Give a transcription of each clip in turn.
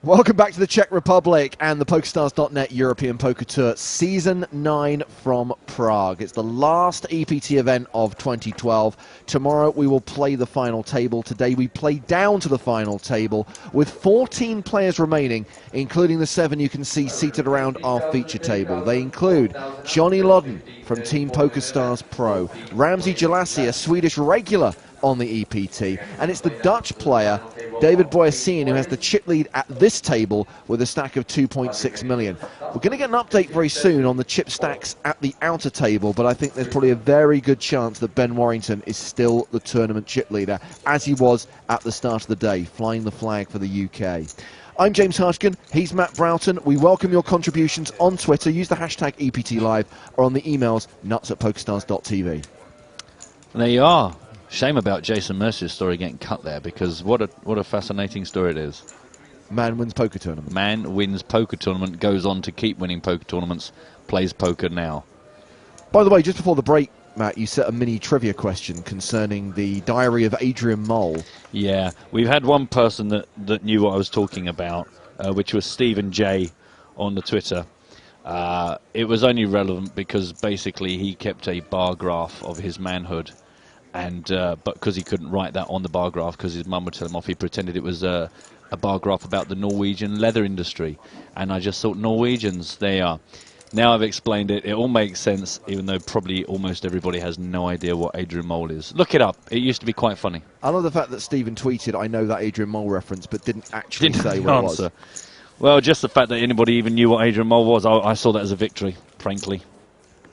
Welcome back to the Czech Republic and the PokerStars.net European Poker Tour Season 9 from Prague. It's the last EPT event of 2012. Tomorrow we will play the final table. Today we play down to the final table with 14 players remaining, including the 7 you can see seated around our feature table. They include Johnny Lodden from Team PokerStars Pro, Ramsey Jalassi, a Swedish regular on the EPT, and it's the Dutch player David Boyacin who has the chip lead at this table with a stack of 2.6 million. We're going to get an update very soon on the chip stacks at the outer table, but I think there's probably a very good chance that Ben Warrington is still the tournament chip leader, as he was at the start of the day, flying the flag for the UK. I'm James Harshkin, he's Matt Broughton. We welcome your contributions on Twitter. Use the hashtag EPTLive or on the emails nuts@pokerstars.tv. There you are. Shame about Jason Mercer's story getting cut there, because what a fascinating story it is. Man wins poker tournament. Man wins poker tournament, goes on to keep winning poker tournaments, plays poker now. By the way, just before the break, Matt, you set a mini trivia question concerning the diary of Adrian Mole. Yeah, we've had one person that knew what I was talking about, which was Stephen J on the Twitter. It was only relevant because basically he kept a bar graph of his manhood. And but because he couldn't write that on the bar graph because his mum would tell him off, he pretended it was a bar graph about the Norwegian leather industry. And I just thought, Norwegians, they are. Now I've explained it, it all makes sense, even though probably almost everybody has no idea what Adrian Mole is. Look it up, it used to be quite funny. I love the fact that Stephen tweeted, I know that Adrian Mole reference, but didn't actually say what it was. Well, just the fact that anybody even knew what Adrian Mole was, I saw that as a victory, frankly.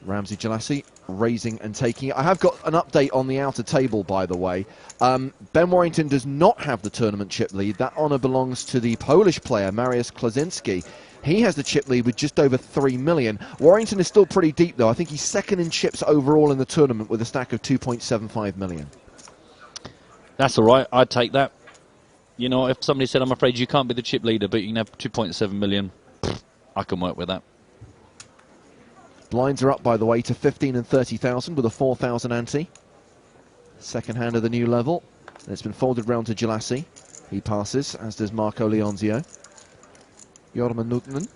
Ramsey Jalassi raising and taking it. I have got an update on the outer table, by the way. Ben Warrington does not have the tournament chip lead. That honour belongs to the Polish player, Mariusz Klaczynski. He has the chip lead with just over 3 million. Warrington is still pretty deep, though. I think he's second in chips overall in the tournament with a stack of 2.75 million. That's all right. I'd take that. You know, if somebody said, I'm afraid you can't be the chip leader, but you can have 2.7 million, I can work with that. Blinds are up, by the way, to 15 and 30,000 with a 4,000 ante. Second hand of the new level. And it's been folded round to Jalassi. He passes, as does Marco Leonzio. Jorma Nuttinen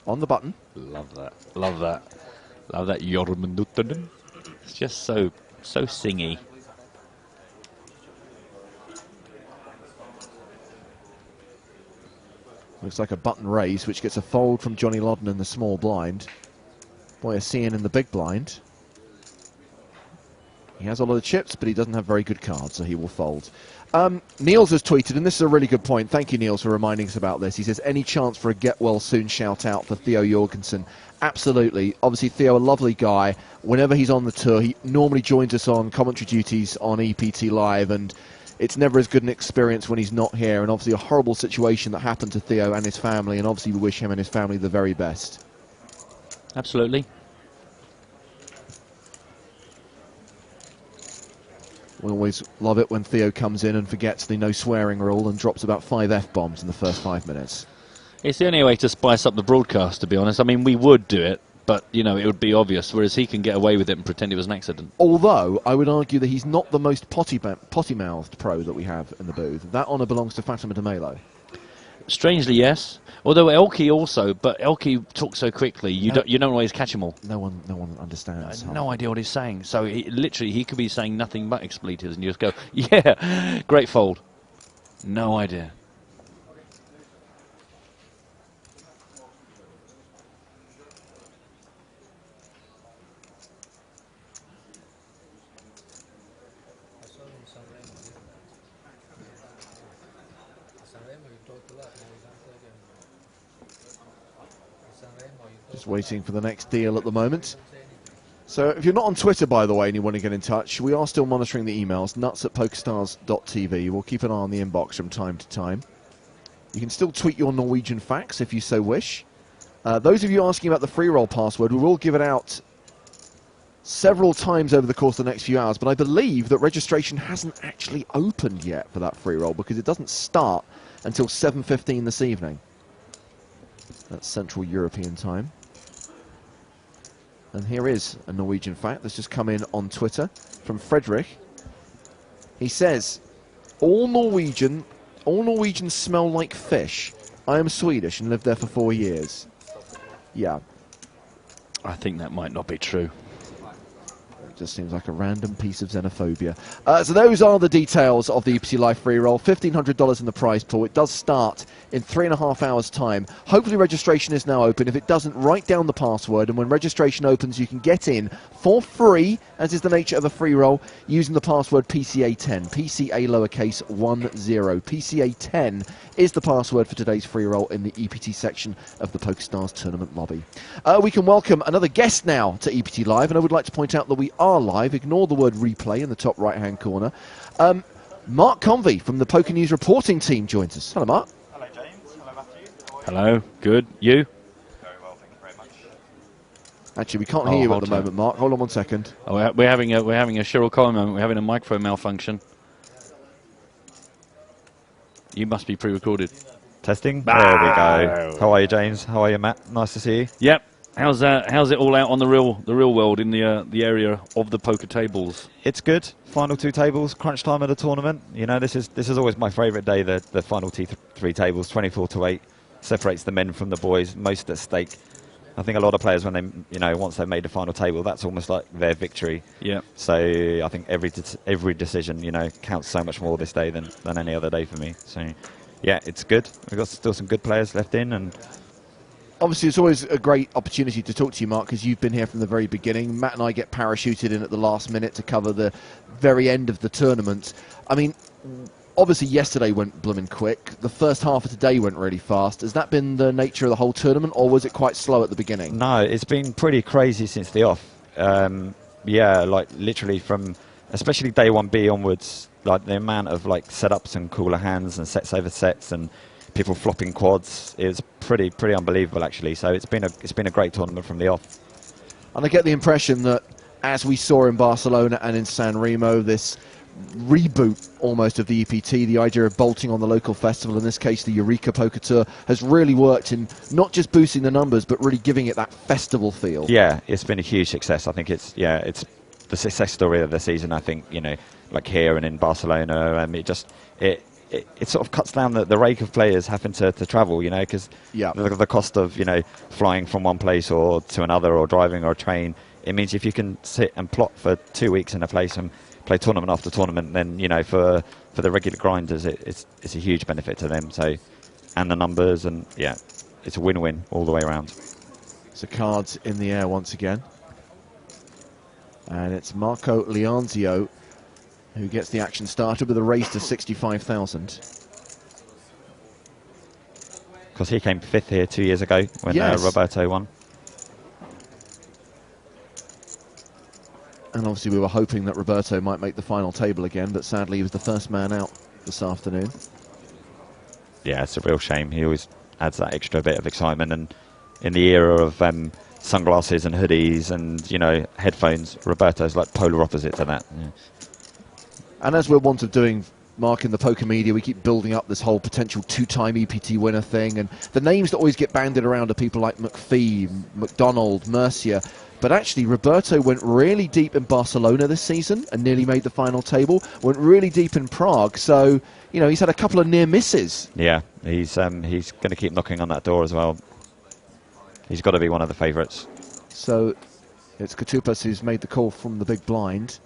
on the button. Love that. Love that. Love that Jorma Nuttinen. It's just so singy. Looks like a button raise, which gets a fold from Johnny Lodden in the small blind. Boyacin in the big blind. He has a lot of chips, but he doesn't have very good cards, so he will fold. Niels has tweeted, and this is a really good point. Thank you, Niels, for reminding us about this. He says, any chance for a get well soon shout out for Theo Jorgensen? Absolutely. Obviously, Theo, a lovely guy. Whenever he's on the tour, he normally joins us on commentary duties on EPT Live, and it's never as good an experience when he's not here. And obviously a horrible situation that happened to Theo and his family, and obviously we wish him and his family the very best. Absolutely. We always love it when Theo comes in and forgets the no swearing rule and drops about 5 F-bombs in the first 5 minutes. It's the only way to spice up the broadcast, to be honest. I mean, we would do it, but, you know, it would be obvious, whereas he can get away with it and pretend it was an accident. Although, I would argue that he's not the most potty-mouthed pro that we have in the booth. That honour belongs to Fatima de Melo. Strangely, yes. Although Elke also, but Elke talks so quickly, you don't always catch him all. No one understands. No idea what he's saying. So literally, he could be saying nothing but expletives, and you just go, yeah, great fold. No idea. Just waiting for the next deal at the moment. So if you're not on Twitter, by the way, and you want to get in touch, we are still monitoring the emails, nuts@pokerstars.tv. We'll keep an eye on the inbox from time to time. You can still tweet your Norwegian facts if you so wish. Those of you asking about the free roll password, we will give it out several times over the course of the next few hours, but I believe that registration hasn't actually opened yet for that free roll because it doesn't start until 7:15 this evening. That's Central European time. And here is a Norwegian fact that's just come in on Twitter from Frederick. He says, all Norwegians smell like fish. I am Swedish and lived there for 4 years. Yeah. I think that might not be true. It just seems like a random piece of xenophobia. So those are the details of the EPT Live free roll. $1,500 in the prize pool. It does start in 3.5 hours' time. Hopefully registration is now open. If it doesn't, write down the password, and when registration opens, you can get in for free, as is the nature of a free roll, using the password PCA10. PCA lowercase 10. PCA10 is the password for today's free roll in the EPT section of the PokerStars tournament lobby. We can welcome another guest now to EPT Live, and I would like to point out that we are live. Ignore the word replay in the top right-hand corner. Mark Convey from the Poker News reporting team joins us. Hello, Mark. Hello, James. Hello, Matthew. Hello, good. You? Very well, thank you very much. Actually, we can't hear you at the moment, Mark. Hold on 1 second. Oh, we're having a Cheryl Cole moment. We're having a microphone malfunction. You must be pre-recorded. Testing. There we go. How are you, James? How are you, Matt? Nice to see you. Yep. How's it all out on the real world in the area of the poker tables? It's good. Final 2 tables, crunch time of the tournament. You know, this is always my favourite day. The final 3 tables, 24-8, separates the men from the boys. Most at stake. I think a lot of players, when they, once they've made the final table, that's almost like their victory. Yeah. So I think every decision, counts so much more this day than any other day for me. So yeah, it's good. We've got still some good players left in, and Obviously, it's always a great opportunity to talk to you, Mark, because you've been here from the very beginning. Matt and I get parachuted in at the last minute to cover the very end of the tournament. I mean, obviously yesterday went blooming quick. The first half of today went really fast. Has that been the nature of the whole tournament, or was it quite slow at the beginning? No, it's been pretty crazy since the off. Yeah, like literally from especially day 1B onwards, like the amount of like setups and cooler hands and sets over sets and people flopping quads is pretty unbelievable actually. So it's been a great tournament from the off. And I get the impression that, as we saw in Barcelona and in San Remo, this reboot almost of the EPT, the idea of bolting on the local festival, in this case the Eureka Poker Tour, has really worked in not just boosting the numbers but really giving it that festival feel. Yeah, it's been a huge success. I think it's the success story of the season. I think, like here and in Barcelona, it sort of cuts down the rake of players having to travel, because the cost of, flying from one place or to another or driving or a train, it means if you can sit and plot for 2 weeks in a place and play tournament after tournament, then, for the regular grinders, it's a huge benefit to them. So, and the numbers, and yeah, it's a win-win all the way around. So cards in the air once again. And it's Marco Leonzio who gets the action started with a raise to 65,000. Because he came 5th here 2 years ago when Roberto won. And obviously we were hoping that Roberto might make the final table again, but sadly he was the first man out this afternoon. Yeah, it's a real shame. He always adds that extra bit of excitement, and in the era of sunglasses and hoodies and, headphones, Roberto's like polar opposite to that. Yeah. And as we're wont of doing, Mark, in the poker media, we keep building up this whole potential 2-time EPT winner thing, and the names that always get bandied around are people like McPhee, McDonald, Mercier. But actually, Roberto went really deep in Barcelona this season and nearly made the final table, went really deep in Prague, so, he's had a couple of near misses. Yeah, he's going to keep knocking on that door as well. He's got to be one of the favourites. So it's Katupas who's made the call from the big blind.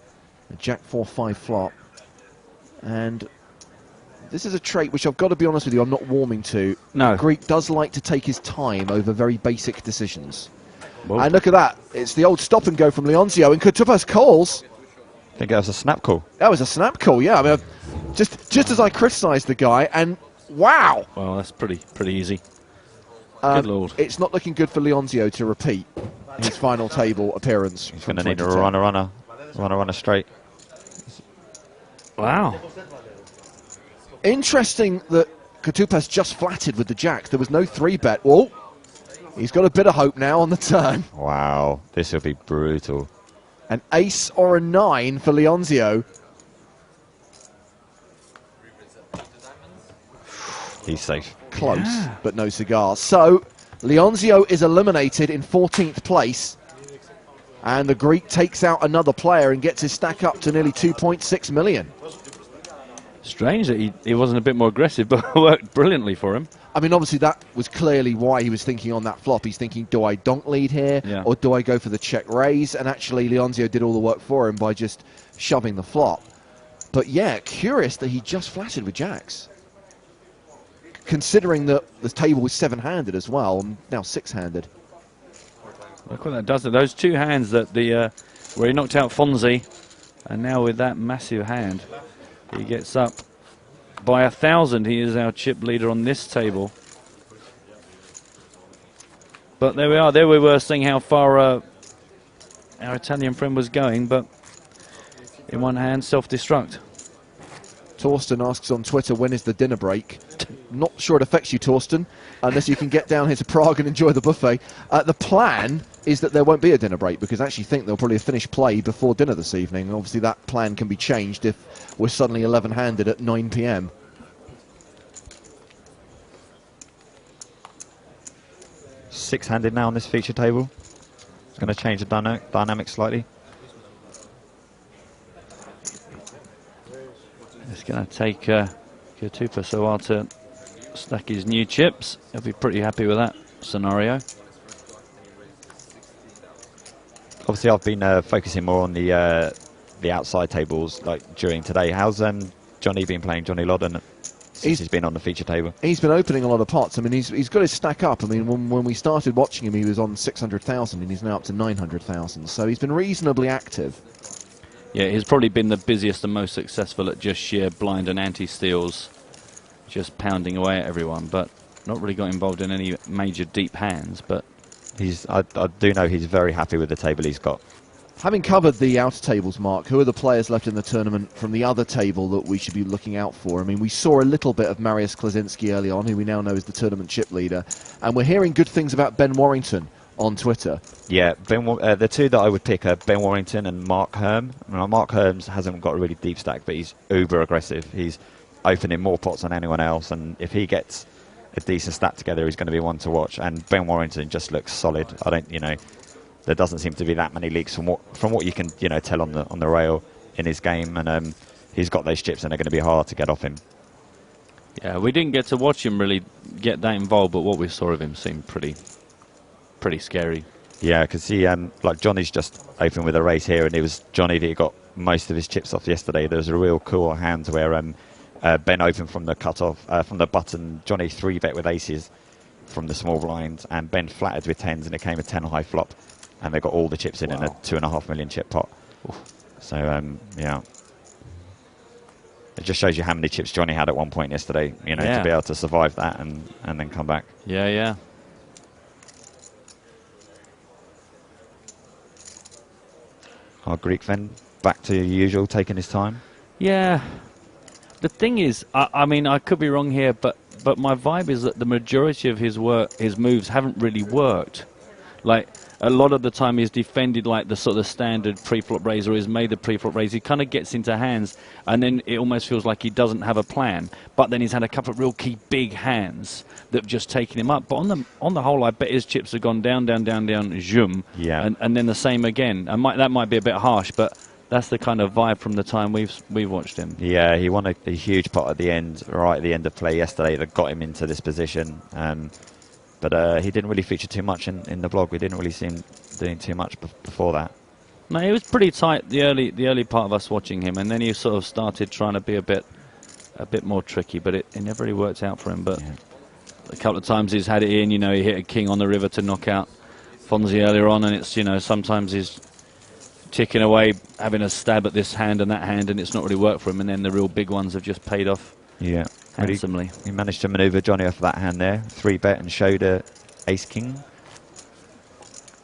A Jack 4-5 flop. And this is a trait which I've got to be honest with you, I'm not warming to. No. Greek does like to take his time over very basic decisions. Whoa. And look at that. It's the old stop and go from Leonzio, and Katupas calls. I think that was a snap call. That was a snap call, yeah. I mean, just as I criticised the guy, and wow. Well, that's pretty easy. Good Lord. It's not looking good for Leonzio to repeat his final table appearance. He's going to need a runner straight. Wow. Interesting that Katupas just flatted with the jack. There was no 3-bet. Whoa. He's got a bit of hope now on the turn. Wow. This will be brutal. An ace or a 9 for Leonzio. He's safe. Close, but no cigars. So, Leonzio is eliminated in 14th place. And the Greek takes out another player and gets his stack up to nearly 2.6 million. Strange that he wasn't a bit more aggressive, but it worked brilliantly for him. I mean, obviously that was clearly why he was thinking on that flop. He's thinking, do I donk lead here, or do I go for the check raise? And actually, Leonzio did all the work for him by just shoving the flop. But yeah, curious that he just flatted with jacks, considering that the table was 7-handed as well, and now 6-handed. Look what that does. Those 2 hands that where he knocked out Fonzie, and now with that massive hand, he gets up by 1,000. He is our chip leader on this table. But there we are. There we were seeing how far our Italian friend was going, but in one hand, self-destruct. Torsten asks on Twitter, when is the dinner break? Not sure it affects you, Torsten, unless you can get down here to Prague and enjoy the buffet. The plan is that there won't be a dinner break, because I actually think they'll probably finish play before dinner this evening. And obviously that plan can be changed if we're suddenly 11-handed at 9 p.m. Six-handed now on this feature table. It's going to change the dynamic slightly. It's going to take Katupa a while to stack his new chips. He'll be pretty happy with that scenario. Obviously, I've been focusing more on the outside tables like during today. How's Johnny been playing, Johnny Lodden, since he's been on the feature table? He's been opening a lot of pots. I mean, he's got his stack up. I mean, when we started watching him, he was on 600,000, and he's now up to 900,000. So he's been reasonably active. Yeah, he's probably been the busiest and most successful at just sheer blind and anti-steals, just pounding away at everyone, but not really got involved in any major deep hands. But I do know he's very happy with the table he's got. Having covered the outer tables, Mark, who are the players left in the tournament from the other table that we should be looking out for? I mean, we saw a little bit of Mariusz Klaczynski early on, who we now know is the tournament chip leader, and we're hearing good things about Ben Warrington on Twitter. Yeah, the 2 that I would pick are Ben Warrington and Mark Herm. Now, Mark Herms hasn't got a really deep stack, but he's uber aggressive. He's opening more pots than anyone else, and if he gets a decent stack together, he's going to be one to watch. And Ben Warrington just looks solid. There doesn't seem to be that many leaks from what you can tell on the rail in his game, and he's got those chips, and they're going to be hard to get off him. yeah, we didn't get to watch him really get that involved, but what we saw of him seemed pretty scary. Yeah, because he like Johnny's just open with a race here, and it was Johnny that got most of his chips off yesterday. There was a real cool hand where Ben opened from the cutoff from the button. Johnny 3-bet with aces from the small blind, and Ben flattered with 10s, and it came a 10 high flop, and they got all the chips in a 2.5 million chip pot. Oof. So yeah, it just shows you how many chips Johnny had at one point yesterday. To be able to survive that and then come back. Yeah. Our Greek friend back to usual, taking his time. Yeah. The thing is, I mean, I could be wrong here, but my vibe is that the majority of his moves haven't really worked. Like, a lot of the time he's defended like the sort of standard pre-flop raise, or he's made the pre-flop raise. He kind of gets into hands, and then it almost feels like he doesn't have a plan. But then he's had a couple of real key big hands that have just taken him up. But on the whole, I bet his chips have gone down, zoom, yeah, and then the same again. And that might be a bit harsh, but that's the kind of vibe from the time we've watched him. Yeah, he won a huge pot at the end, right at the end of play yesterday, that got him into this position. But he didn't really feature too much in the blog. We didn't really see him doing too much before that. No, it was pretty tight the early part of us watching him, and then he sort of started trying to be a bit more tricky, but it never really worked out for him. But a couple of times he's had it in. He hit a king on the river to knock out Fonzie earlier on, and it's sometimes he's ticking away, having a stab at this hand and that hand, and it's not really worked for him. And then the real big ones have just paid off. Yeah. Handsomely. He managed to manoeuvre Johnny off that hand there. 3-bet and showed a ace-king.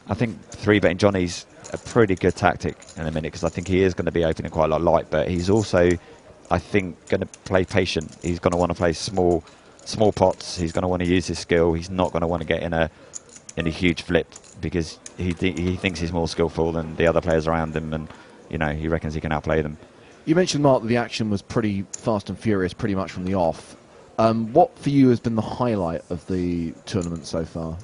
I think 3-betting Johnny's a pretty good tactic in a minute, because I think he is going to be opening quite a lot light, but he's also, I think, going to play patient. He's going to want to play small pots. He's going to want to use his skill. He's not going to want to get in a huge flip, because he thinks he's more skillful than the other players around him, and he reckons he can outplay them. You mentioned, Mark, that the action was pretty fast and furious pretty much from the off. What for you has been the highlight of the tournament so far?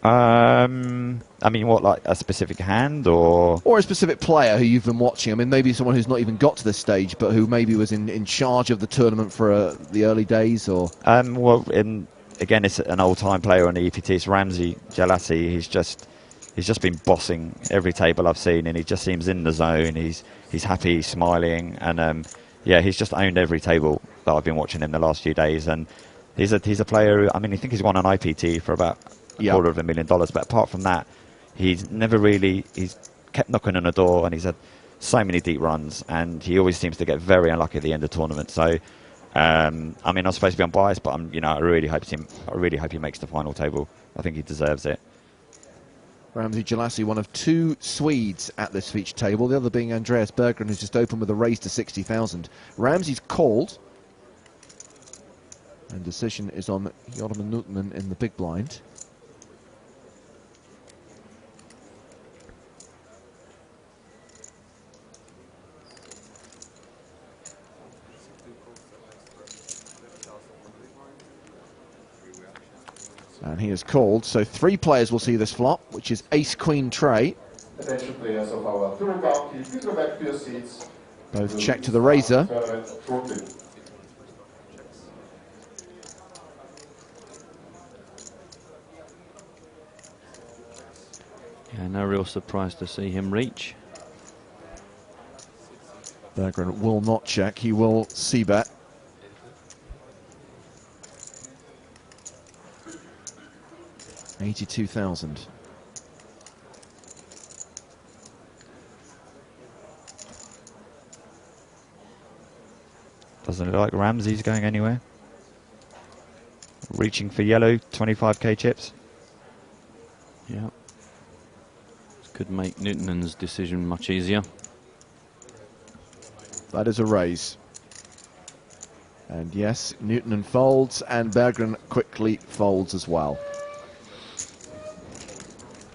I mean, what, like a specific hand or a specific player who you've been watching? I mean, maybe someone who's not even got to this stage, but who maybe was in charge of the tournament for the early days, or? Well, again, it's an old-time player on the EPT. It's Ramzi Jalassi. He's just been bossing every table I've seen, and he just seems in the zone. He's happy, he's smiling, and yeah, he's just owned every table that I've been watching him the last few days. And he's a player who, I mean, I think he's won an IPT for about $250,000, but apart from that, he's kept knocking on the door, and he's had so many deep runs, and he always seems to get very unlucky at the end of the tournament. So, I mean, I'm supposed to be unbiased, but I really hope he makes the final table. I think he deserves it. Ramzi Jalassi, one of two Swedes at this feature table, the other being Andreas Berggren, who's just opened with a raise to 60,000. Ramzi's called, and decision is on Jorma Nuutinen in the big blind. And he is called, so three players will see this flop, which is Ace-Queen Tray. Attention players of our tour bounty, please go back to your seats. Both check to the razor. Yeah, no real surprise to see him reach. Berggren will not check, he will c-bet. $82,000. Doesn't look like Ramsey's going anywhere. Reaching for yellow, 25k chips. Yeah. This could make Nuutinen's decision much easier. That is a raise. And yes, Nuutinen folds, and Berggren quickly folds as well.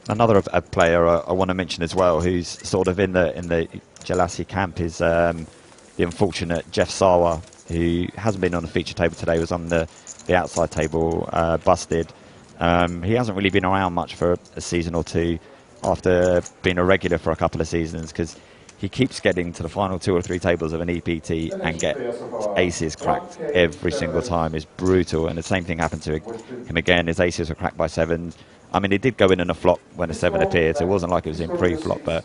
Another player I want to mention as well, who's sort of in the Jalassi camp, is the unfortunate Jeff Sawa, who hasn't been on the feature table today. Was on the outside table, busted. He hasn't really been around much for a season or two after being a regular for a couple of seasons, because he keeps getting to the final 2 or 3 tables of an EPT and get aces cracked every single time. It's brutal, and the same thing happened to him again. His aces were cracked by 7s. I mean, he did go in a flop when a 7 appeared, so it wasn't like it was in pre-flop, but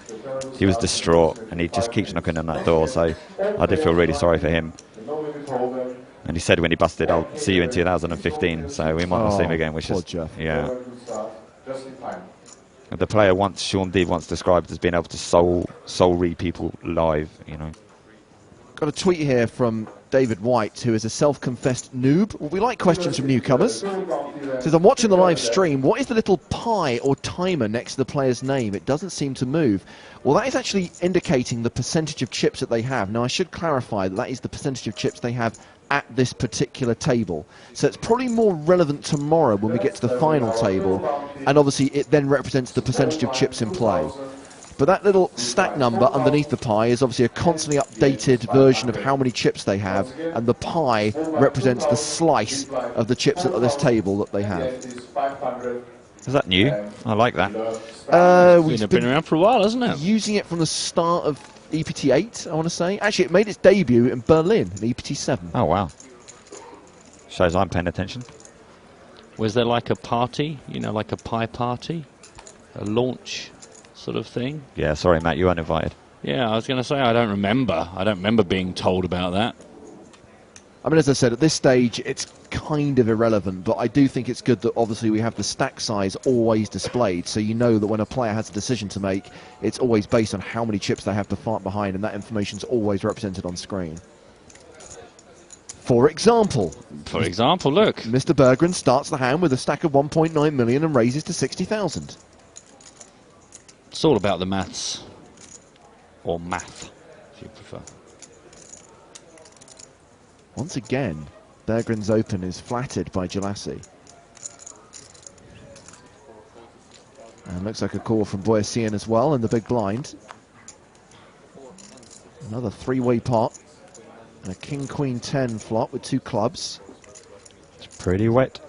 he was distraught, and he just keeps knocking on that door, so I did feel really sorry for him. And he said when he busted, I'll see you in 2015, so we might not see him again, which is, Jeff. yeah. The player Sean D once described as being able to soul read people live, you know. Got a tweet here from David White, who is a self-confessed noob. Well, we like questions from newcomers. Says, I'm watching the live stream. What is the little pi or timer next to the player's name? It doesn't seem to move. Well, that is actually indicating the percentage of chips that they have. Now, I should clarify that is the percentage of chips they have at this particular table. So it's probably more relevant tomorrow when we get to the final table. And obviously, it then represents the percentage of chips in play. But that little stack number underneath the pi is obviously a constantly updated version of how many chips they have, and the pi represents the slice of the chips at this table that they have. Is that new? I like that. We've been around for a while, hasn't it? Using it from the start of EPT8, I want to say. Actually, it made its debut in Berlin in EPT7. Oh, wow. Shows I'm paying attention. Was there like a party, you know, like a pie party? A launch sort of thing? Yeah, sorry, Matt, you weren't invited. Yeah, I was going to say, I don't remember being told about that. I mean, as I said, at this stage, it's kind of irrelevant, but I do think it's good that obviously we have the stack size always displayed, so you know that when a player has a decision to make, it's always based on how many chips they have to fight behind, and that information's always represented on screen. For example, Look. Mr. Berggren starts the hand with a stack of 1.9 million and raises to 60,000. It's all about the maths. Or math, if you prefer. Once again, Berggren's open is flattered by Jalassi. And looks like a call from Boyasian as well in the big blind. Another three-way pot. And a king-queen-10 flop with 2 clubs. It's pretty wet.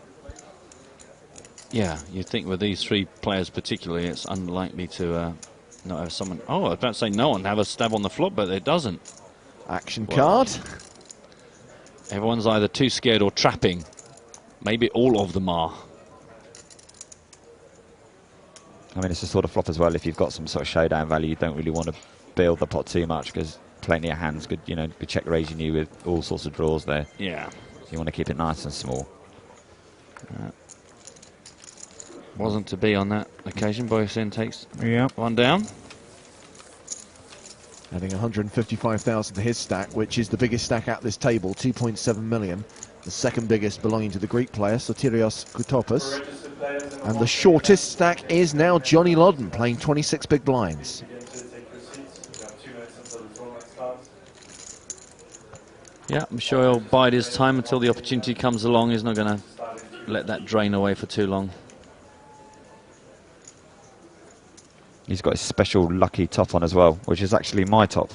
Yeah, you think with these three players particularly, it's unlikely to not have someone. Oh, I was about to say no one have a stab on the flop, but it doesn't. Action Well, card. Everyone's either too scared or trapping. Maybe all of them are. I mean, it's a sort of flop as well. If you've got some sort of showdown value, you don't really want to build the pot too much because plenty of hands could, you know, be check raising you with all sorts of draws there. Yeah. You want to keep it nice and small. Wasn't to be on that occasion. Boysen takes one down. Adding 155,000 to his stack, which is the biggest stack at this table, 2.7 million. The second biggest belonging to the Greek player, Sotirios Koutopoulos. And the shortest stack is now Johnny Lodden, playing 26 big blinds. Yeah, I'm sure he'll bide his time until the opportunity comes along. He's not going to let that drain away for too long. He's got his special lucky top on as well, which is actually my top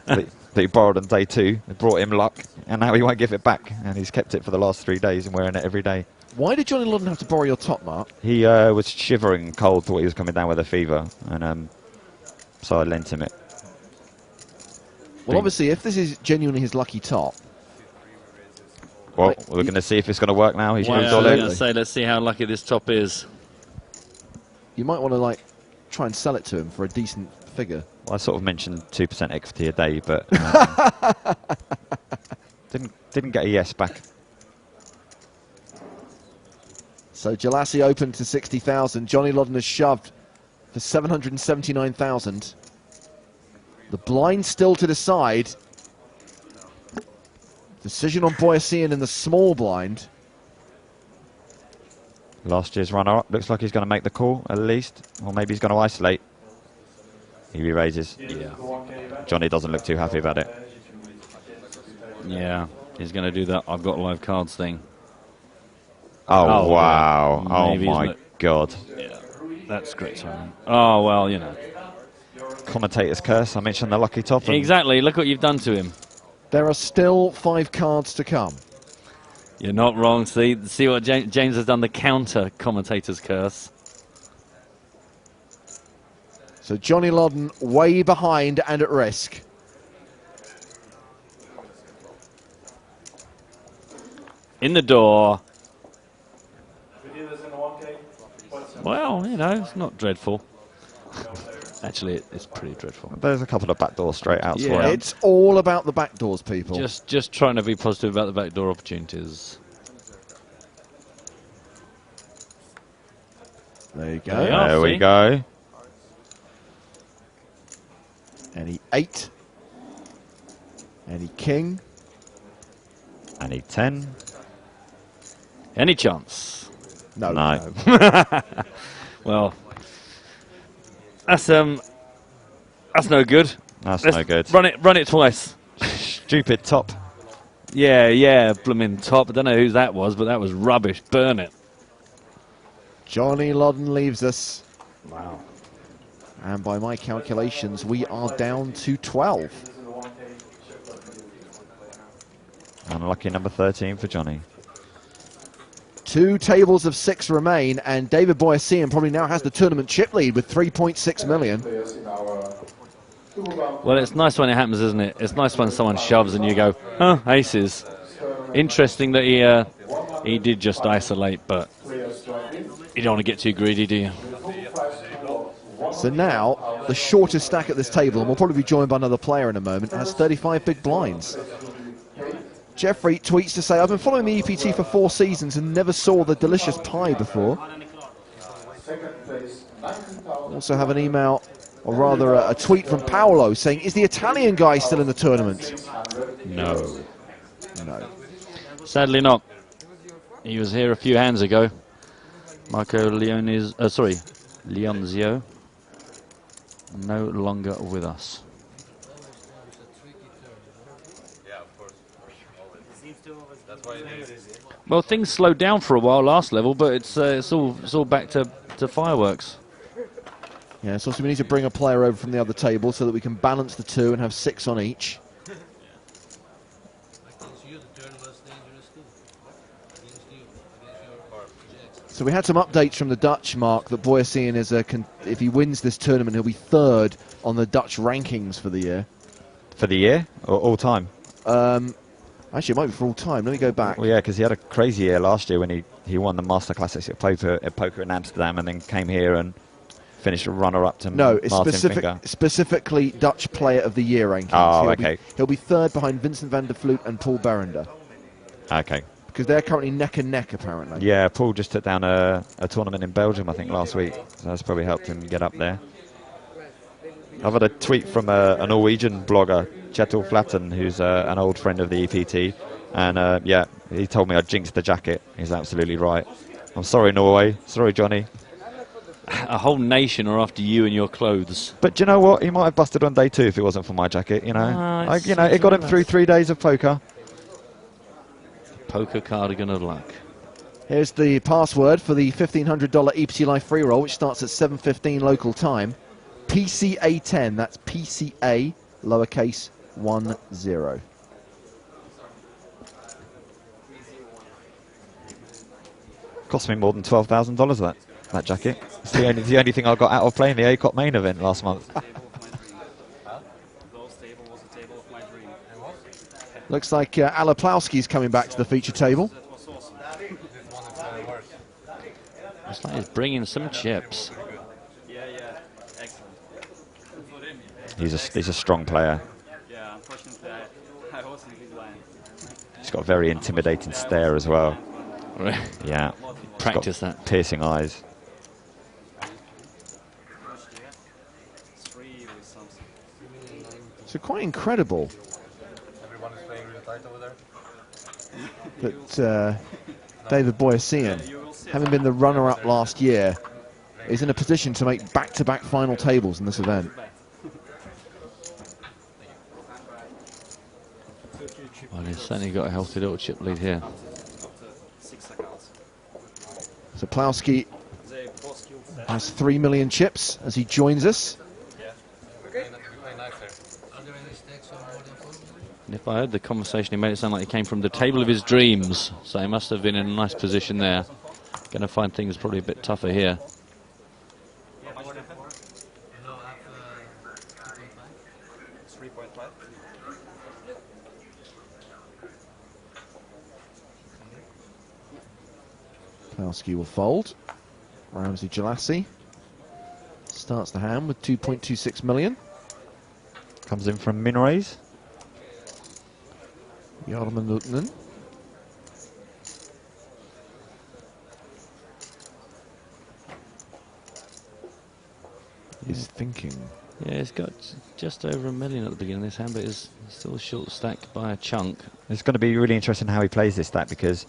that he borrowed on day 2. It brought him luck, and now he won't give it back. And he's kept it for the last 3 days and wearing it every day. Why did Johnny Lodden have to borrow your top, Mark? He was shivering cold, thought he was coming down with a fever, and so I lent him it. Well, obviously, if this is genuinely his lucky top... Well, we're going to see if it's going to work now. He's moved I all was in. going to say, let's see how lucky this top is. You might want to, like, try and sell it to him for a decent figure. Well, I sort of mentioned 2% equity a day, but didn't get a yes back. So Jalassi opened to 60,000. Johnny Lodden has shoved for 779,000. The blind still to decide. Decision on Boyasian in the small blind. Last year's runner-up looks like he's going to make the call at least, or maybe he's going to isolate. He re-raises. Yeah. Johnny doesn't look too happy about it. Yeah, he's going to do that I've got live cards thing. Oh wow. Yeah. Oh Maybe my God. Yeah, that's great timing. Oh, well, you know. Commentator's curse. I mentioned the lucky top. Exactly, look what you've done to him. There are still 5 cards to come. You're not wrong. See what James has done, the counter commentator's curse. So Johnny Lodden way behind and at risk. In the door. Well, you know, it's not dreadful. Actually, it's pretty dreadful. There's a couple of backdoor straight outs for Yeah. him. It's all about the back doors, people. Just trying to be positive about the backdoor opportunities. There you go. There we go. Any 8. Any king. Any 10. Any chance? No. No. Well, that's no good. That's Let's no good. Run it twice. Stupid top. Yeah, blooming top. I don't know who that was, but that was rubbish. Burn it. Johnny Lodden leaves us. Wow. And by my calculations, we are down to 12. Unlucky number 13 for Johnny. 2 tables of 6 remain, and David Boyasian probably now has the tournament chip lead with 3.6 million. Well, it's nice when it happens, isn't it? It's nice when someone shoves and you go, huh, aces. Interesting that he did just isolate, but you don't want to get too greedy, do you? So now, the shortest stack at this table, and we'll probably be joined by another player in a moment, has 35 big blinds. Jeffrey tweets to say, I've been following the EPT for 4 seasons and never saw the delicious pie before. Also have an email, or rather a tweet from Paolo saying, is the Italian guy still in the tournament? No. No. Sadly not. He was here a few hands ago. Marco Leonzio. No longer with us. Well, things slowed down for a while last level, but it's all back to fireworks. Yeah, so we need to bring a player over from the other table so that we can balance the 2 and have 6 on each. So we had some updates from the Dutch, Mark, that Boyacin is if he wins this tournament, he'll be third on the Dutch rankings for the year. For the year or all time? Actually, it might be for all time. Let me go back. Well, yeah, because he had a crazy year last year when he won the Master Classics at poker in Amsterdam, and then came here and finished a runner-up to Martin Finger. Specifically Dutch Player of the Year rankings. Oh, okay. He'll be third behind Vincent van der Vloot and Paul Berender. Okay. Because they're currently neck and neck, apparently. Yeah, Paul just took down a tournament in Belgium, I think, last week. So that's probably helped him get up there. I've had a tweet from a Norwegian blogger, Kjetil Flatten, who's an old friend of the EPT. And, yeah, he told me I jinxed the jacket. He's absolutely right. I'm sorry, Norway. Sorry, Johnny. A whole nation are after you and your clothes. But do you know what? He might have busted on day 2 if it wasn't for my jacket, you know. It got him through 3 days of poker. Poker cardigan of luck. Here's the password for the $1,500 EPT Live free roll, which starts at 7:15 local time. PCA10, that's PCA, lowercase 10. Cost me more than $12,000 that jacket. It's the only thing I got out of playing the ACOP main event last month. Looks like Alaplowski's coming back to the feature table. Looks like he's bringing some chips. He's a strong player. He's got a very intimidating stare as well. Yeah. Practice that. Piercing eyes. So quite incredible that David Boyacin, having been the runner-up last year, is in a position to make back-to-back final tables in this event. Well, he's certainly got a healthy little chip lead here. So Plowski has 3 million chips as he joins us. And if I heard the conversation, he made it sound like he came from the table of his dreams. So he must have been in a nice position there. Going to find things probably a bit tougher here. Plowski will fold. Ramsey Jalassi starts the hand with 2.26 million. Comes in from Minrays. Jarman Lutnen. He's thinking. Yeah, he's got just over $1 million at the beginning of this hand, but he's still short stacked by a chunk. It's going to be really interesting how he plays this stack, because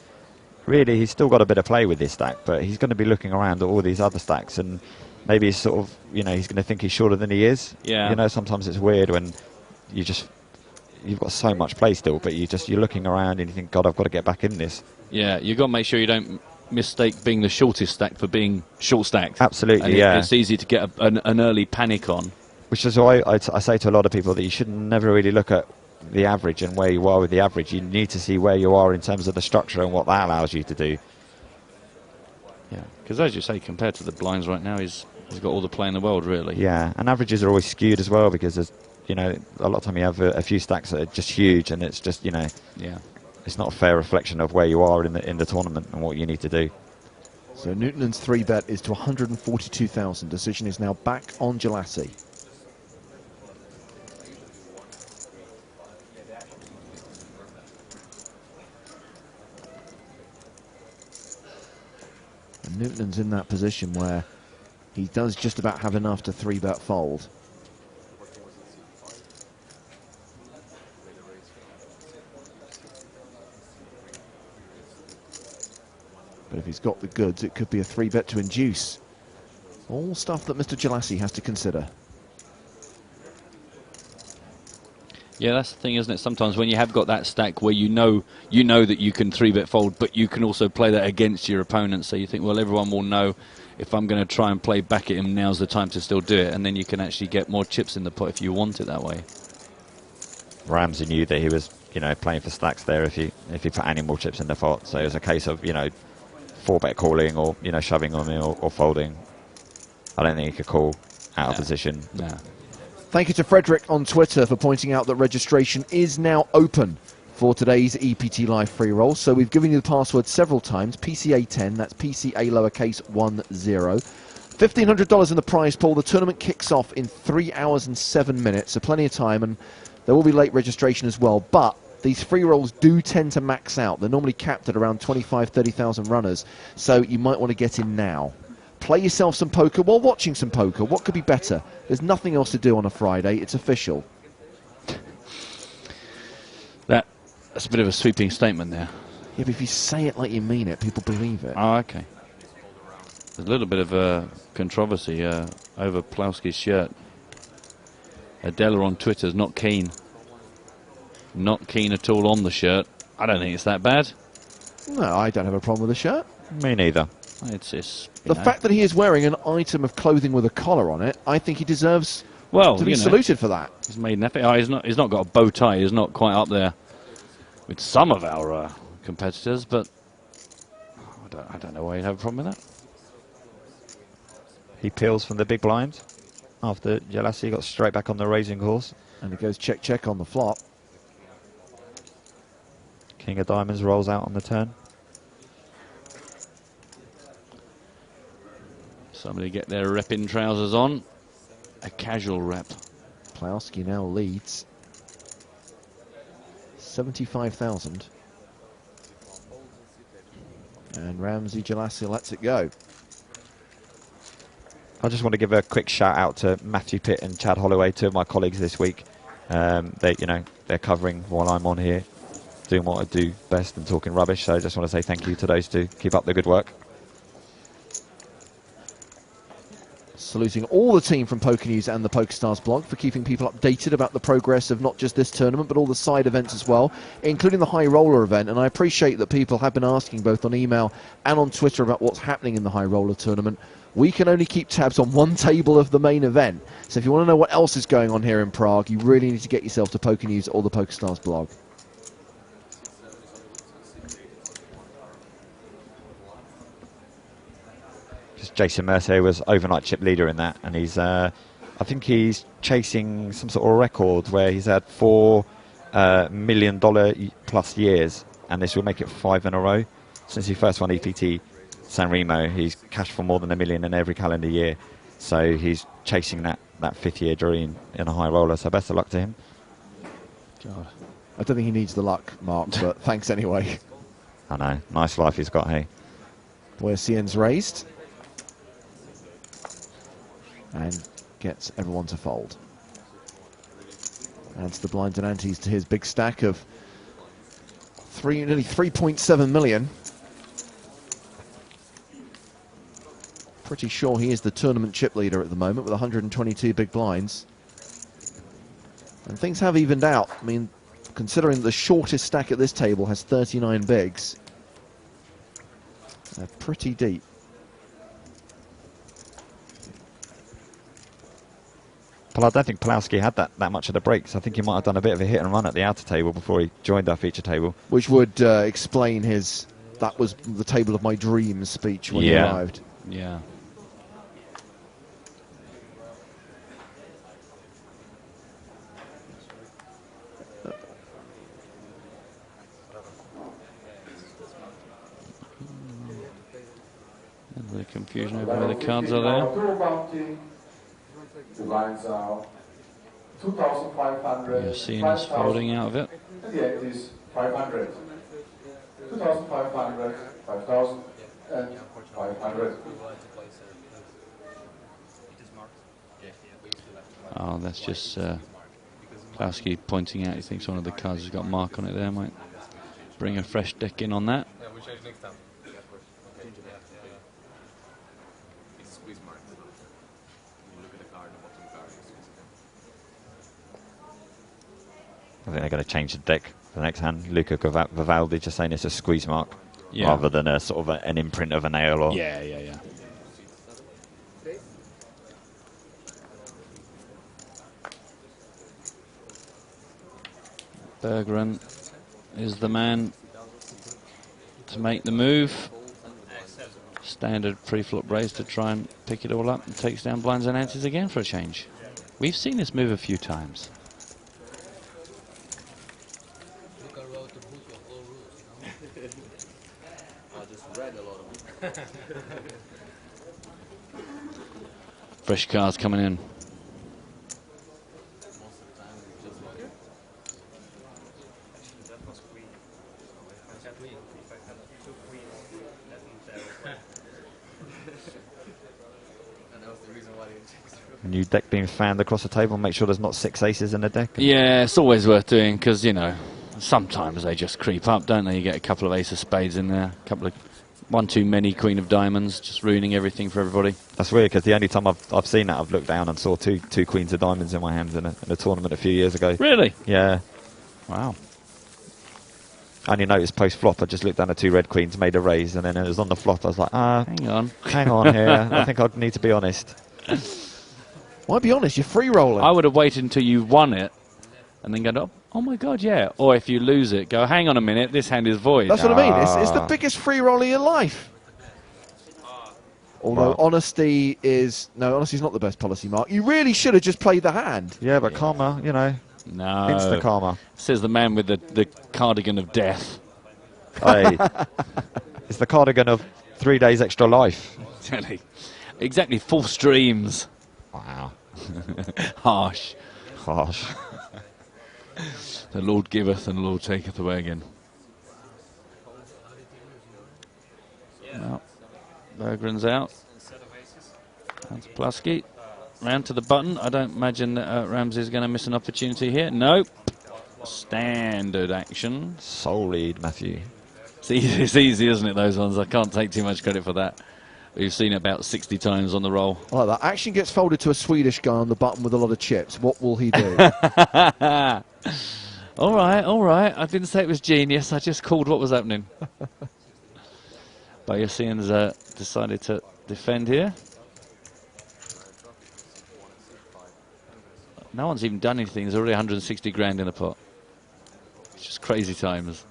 really he's still got a bit of play with this stack, but he's going to be looking around at all these other stacks, and maybe he's sort of, he's going to think he's shorter than he is. Yeah. Sometimes it's weird when you've got so much play still, but you're looking around and you think, God, I've got to get back in this. Yeah, you've got to make sure you don't mistake being the shortest stack for being short stacked. Absolutely, and yeah. It's easy to get an early panic on. Which is why I say to a lot of people that you should never really look at the average and where you are with the average. You need to see where you are in terms of the structure and what that allows you to do. Yeah, because as you say, compared to the blinds right now, he's got all the play in the world, really. Yeah, and averages are always skewed as well, because there's, a lot of time you have a few stacks that are just huge, and it's just, yeah, it's not a fair reflection of where you are in the tournament and what you need to do. So Newton's 3-bet is to 142,000. Decision is now back on Jalassi. And Newton's in that position where he does just about have enough to 3-bet fold. But if he's got the goods, it could be a 3-bet to induce. All stuff that Mr. Jalassi has to consider. Yeah, that's the thing, isn't it? Sometimes when you have got that stack where you know that you can 3-bet fold, but you can also play that against your opponent. So you think, well, everyone will know if I'm going to try and play back at him, now's the time to still do it. And then you can actually get more chips in the pot if you want it that way. Ramsey knew that he was, playing for stacks there if he put any more chips in the pot. So it was a case of, 4-bet calling or, you know, shoving on me or folding. I don't think he could call out of position. No. Thank you to Frederick on Twitter for pointing out that registration is now open for today's EPT Live free roll. So we've given you the password several times, PCA10, that's PCA lowercase 10. $1,500 in the prize pool. The tournament kicks off in 3 hours and 7 minutes, so plenty of time, and there will be late registration as well. But these free rolls do tend to max out. They're normally capped at around 25,000, 30,000 runners, so you might want to get in now. Play yourself some poker while watching some poker. What could be better? There's nothing else to do on a Friday. It's official. That's a bit of a sweeping statement there. Yeah, but if you say it like you mean it, people believe it. Oh, okay. There's a little bit of a controversy over Plowski's shirt. Adela on Twitter is not keen. Not keen at all on the shirt. I don't think it's that bad. No, I don't have a problem with the shirt. Me neither. It's the fact that he is wearing an item of clothing with a collar on it, I think he deserves to be saluted for that. He's made an effort. Oh, he's not got a bow tie. He's not quite up there with some of our competitors, but I don't know why you'd have a problem with that. He peels from the big blind after Jelassi got straight back on the raising horse. And it goes check, check on the flop. King of Diamonds rolls out on the turn. Somebody get their rep-in trousers on. A casual rep. Plowski now leads 75,000. And Ramsey Jelassi lets it go. I just want to give a quick shout out to Matthew Pitt and Chad Holloway, two of my colleagues this week. They're covering while I'm on here, doing what I do best and talking rubbish. So I just want to say thank you to those two. Keep up the good work. Saluting all the team from Poker News and the PokerStars blog for keeping people updated about the progress of not just this tournament but all the side events as well, including the High Roller event. And I appreciate that people have been asking both on email and on Twitter about what's happening in the High Roller tournament. We can only keep tabs on one table of the main event, so if you want to know what else is going on here in Prague, you really need to get yourself to Poker News or the PokerStars blog. Jason Mercier was overnight chip leader in that, and he's I think he's chasing some sort of record where he's had $4 million plus years, and this will make it 5 in a row. Since he first won EPT San Remo, he's cashed for more than $1 million in every calendar year, so he's chasing that 5th year dream in a high roller, so best of luck to him. God, I don't think he needs the luck, Mark, but thanks anyway. I know, nice life he's got, hey. Where Cian's raised and gets everyone to fold. Adds the blinds and antes to his big stack of nearly 3.7 million. Pretty sure he is the tournament chip leader at the moment with 122 big blinds. And things have evened out. I mean, considering the shortest stack at this table has 39 bigs, they're pretty deep. Well, I don't think Plowski had that much of the breaks. I think he might have done a bit of a hit and run at the outer table before he joined our feature table. Which would explain his "that was the table of my dreams" speech when he arrived. Yeah. A bit of confusion over where the cards are there. The lines are 2,500. You're seeing us folding out of it. And the end is 500. 2,500, 5,000, and 500. Oh, that's just Plowski pointing out he thinks one of the cards has got a mark on it there. Might bring a fresh deck in on that. I think they're going to change the deck for the next hand. Luca Vivaldi just saying it's a squeeze mark rather than a sort of an imprint of a nail. Or Yeah. Berggren is the man to make the move. standard pre-flop raise to try and pick it all up and takes down blinds and antes again for a change. We've seen this move a few times. Fresh cards coming in. New deck being fanned across the table. Make sure there's not 6 aces in the deck. Yeah, it's always worth doing because, you know, sometimes they just creep up, don't they? You get a couple of ace of spades in there, a couple of one too many queen of diamonds, just ruining everything for everybody. That's weird because the only time I've seen that, I've looked down and saw two queens of diamonds in my hands in a tournament a few years ago. Really? Yeah. Wow. I only noticed post flop. I just looked down at 2 red queens, made a raise, and then it was on the flop. I was like, hang on here. I think I'd need to be honest. Why be honest? You're free rolling. I would have waited until you won it and then go, oh my god, yeah. Or if you lose it, go, hang on a minute, this hand is void. That's what I mean. It's the biggest free roll of your life. Although honesty is... No, honesty's not the best policy, Mark. You really should have just played the hand. Yeah, but karma, you know. No. Insta karma. Says the man with the cardigan of death. Hey. It's the cardigan of 3 days extra life. Exactly, 4 streams. Wow. Harsh. Harsh. The Lord giveth and the Lord taketh away again. Well, Berggren's out. Down to Plusky. Round to the button. I don't imagine that Ramsey's going to miss an opportunity here. Nope. Standard action. Soul lead, Matthew. It's easy, isn't it, those ones? I can't take too much credit for that. We've seen it about 60 times on the roll. I like that. Action gets folded to a Swedish guy on the button with a lot of chips. What will he do? All right. I didn't say it was genius. I just called what was happening. Bayesian's decided to defend here. No one's even done anything. There's already 160 grand in the pot. It's just crazy times.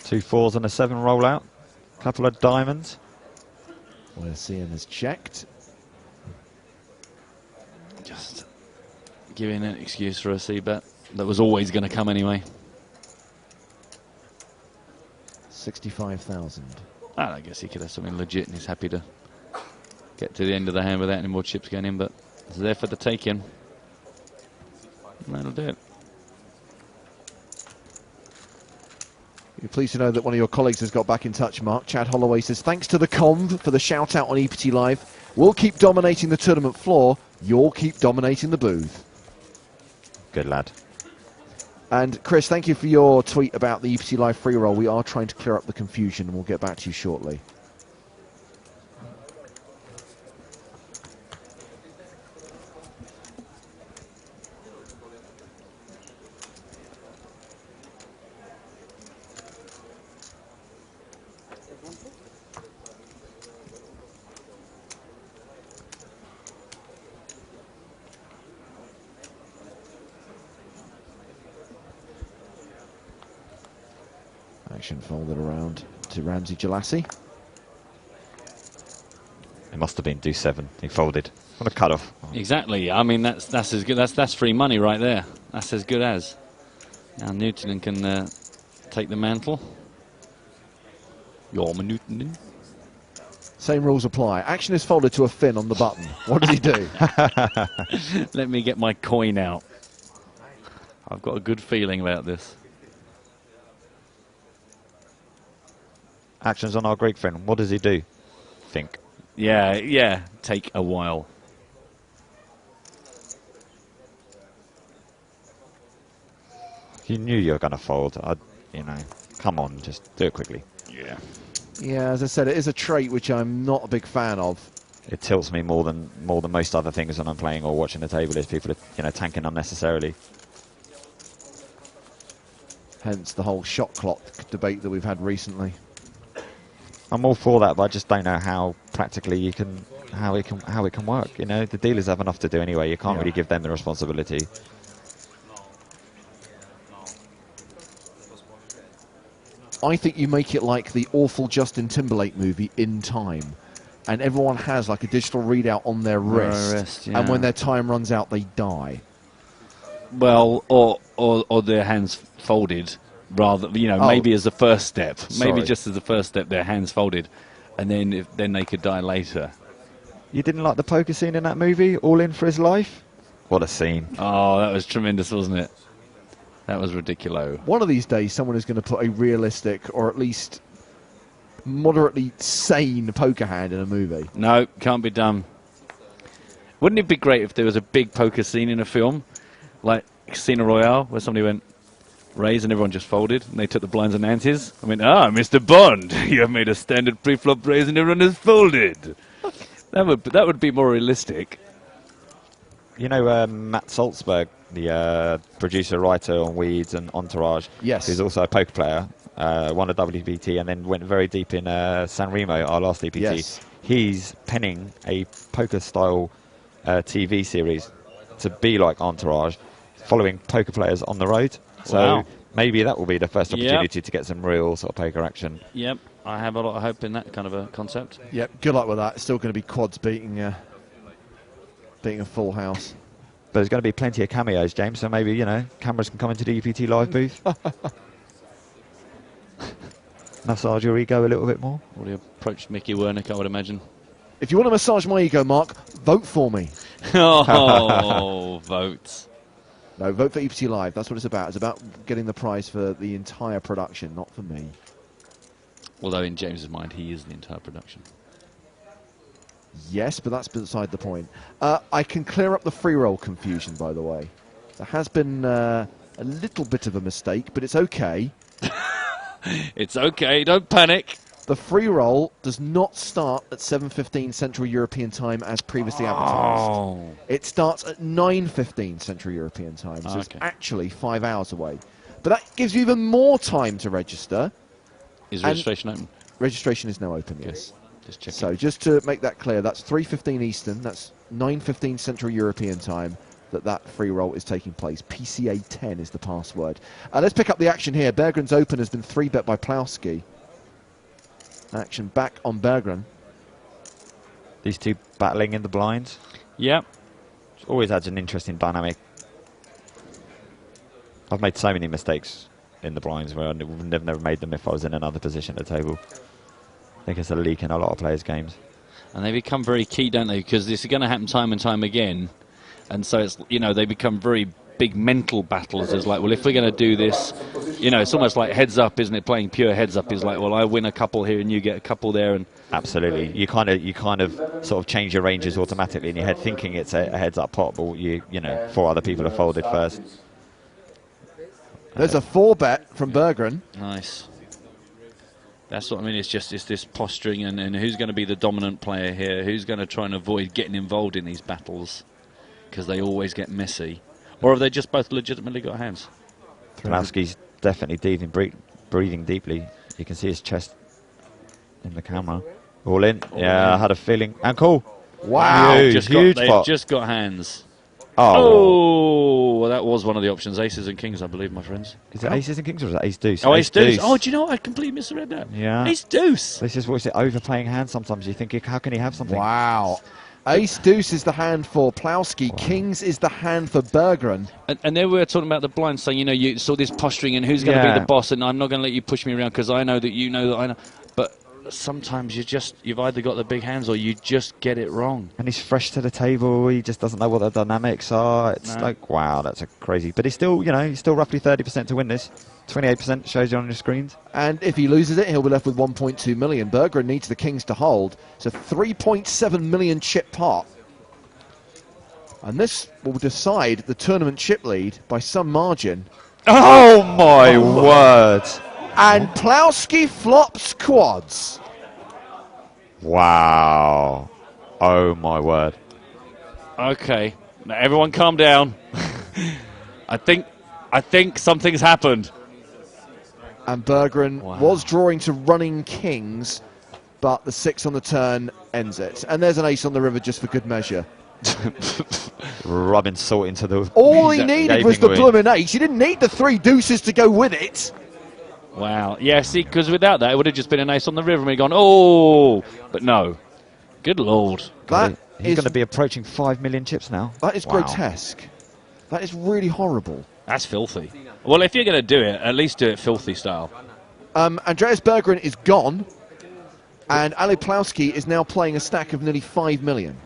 2 4s and a 7 rollout. Couple of diamonds. Bayesian has checked. Just giving an excuse for a C-bet that was always going to come anyway. 65,000. I guess he could have something legit and he's happy to get to the end of the hand without any more chips going in, but it's there for the take-in. That'll do it. You're pleased to know that one of your colleagues has got back in touch, Mark. Chad Holloway says, thanks to the Conv for the shout-out on EPT Live. We'll keep dominating the tournament floor. You'll keep dominating the booth. Good lad. And Chris, thank you for your tweet about the EPT Live free roll. We are trying to clear up the confusion, and we'll get back to you shortly. Action folded around to Ramsey Jalassi. It must have been deuce 7. He folded. What a cut off. Exactly. I mean, that's as good. That's free money right there. That's as good as. Now Newton can take the mantle. Jorma Newton. Same rules apply. Action is folded to a fin on the button. What does he do? Let me get my coin out. I've got a good feeling about this. Action's on our Greek friend. What does he do? Think. Yeah. Take a while. You knew you were going to fold. You know, come on, just do it quickly. Yeah. Yeah, as I said, it is a trait which I'm not a big fan of. It tilts me more than most other things when I'm playing or watching the table. Is people are tanking unnecessarily. Hence the whole shot clock debate that we've had recently. I'm all for that, but I just don't know how practically how it can work. You know, the dealers have enough to do anyway. You can't really give them the responsibility. I think you make it like the awful Justin Timberlake movie In Time, and everyone has like a digital readout on their wrist, yeah. and when their time runs out, they die. Well, or their hands folded, rather, maybe as the first step. Sorry. Maybe just as the first step, their hands folded, and then they could die later. You didn't like the poker scene in that movie, All In for His Life? What a scene. Oh, that was tremendous, wasn't it? That was ridiculous. One of these days, someone is going to put a realistic, or at least moderately sane poker hand in a movie. No, can't be done. Wouldn't it be great if there was a big poker scene in a film, like Casino Royale, where somebody went raise and everyone just folded, and they took the blinds and antes? I mean, Mr. Bond, you have made a standard pre-flop raise and everyone has folded. That would be more realistic. You know Matt Salzberg, the producer, writer on Weeds and Entourage, Yes. who's also a poker player, won a WPT and then went very deep in San Remo, our last EPT. Yes. He's penning a poker-style TV series to be like Entourage, following poker players on the road. So Wow. maybe that will be the first Yep. opportunity to get some real sort of poker action. Yep, I have a lot of hope in that kind of a concept. Yep, good luck with that. It's still going to be quads beating a full house. But there's going to be plenty of cameos, James, so maybe, cameras can come into the EPT live booth. Massage your ego a little bit more. Already approached Mickey Wernick, I would imagine. If you want to massage my ego, Mark, vote for me. Oh, votes. No, vote for EPT Live. That's what it's about. It's about getting the prize for the entire production, not for me. Although in James's mind, he is the entire production. Yes, but that's beside the point. I can clear up the free roll confusion, by the way. There has been a little bit of a mistake, but it's okay. It's okay, don't panic. The free roll does not start at 7:15 Central European Time as previously advertised. Oh. It starts at 9:15 Central European Time, so it's Okay. actually 5 hours away. But that gives you even more time to register. Is And registration open? Registration is now open, Good. yes. Just checking. So just to make that clear, that's 3:15 Eastern, that's 9:15 Central European Time that free roll is taking place. PCA 10 is the password. Let's pick up the action here. Berggren's Open has been 3-bet by Plowski. Action back on Berggren. These two battling in the blinds. Yep. Always adds an interesting dynamic. I've made so many mistakes in the blinds where I would have never made them if I was in another position at the table. I think it's a leak in a lot of players' games. And they become very key, don't they? Because this is going to happen time and time again. And so it's, they become very big mental battles. It's like, well, if we're going to do this, it's almost like heads up, isn't it? Playing pure heads up is like, well, I win a couple here and you get a couple there. And absolutely, you kind of sort of change your ranges automatically in your head, thinking it's a heads up pot, but four other people have folded first. There's a 4-bet from Berggren. Nice. That's what I mean. It's this posturing and who's going to be the dominant player here? Who's going to try and avoid getting involved in these battles? Because they always get messy. Or have they just both legitimately got hands? Plowski's definitely breathing deeply. You can see his chest in the camera. All in. I had a feeling. And cool. Wow. Huge They've pot. just got hands. Oh. Well, that was one of the options. Aces and kings, I believe, my friends. Is it aces and kings or is it ace deuce? Oh, ace deuce. Oh, do you know what? I completely misread that. Yeah. Ace deuce. This is what it overplaying hands sometimes. You think, how can he have something? Wow. Ace deuce is the hand for Plowski. Wow. Kings is the hand for Berggren. And then we were talking about the blinds, saying, you saw this posturing and who's going to be the boss, and I'm not going to let you push me around because I know that you know that I know. But sometimes you've either got the big hands or you just get it wrong. And he's fresh to the table. He just doesn't know what the dynamics are. It's like, wow, that's a crazy. But he's still, he's still roughly 30% to win this. 28% shows you on your screens. And if he loses it, he'll be left with 1.2 million. Berggren needs the kings to hold. It's a 3.7 million chip pot. And this will decide the tournament chip lead by some margin. Oh my word. And Plowski flops quads. Wow. Oh my word. Okay. Now everyone calm down. I think something's happened. And Berggren was drawing to running kings, but the 6 on the turn ends it. And there's an ace on the river just for good measure. Rubbing salt into the... All he needed was the blooming ace. He didn't need the 3 deuces to go with it. Wow. Yeah, see, because without that, it would have just been an ace on the river and we'd gone, oh! But no. Good Lord. He's going to be approaching 5 million chips now. That is grotesque. That is really horrible. That's filthy. Well, if you're going to do it, at least do it filthy style. Andreas Berggren is gone, and Ale Plowski is now playing a stack of nearly 5 million.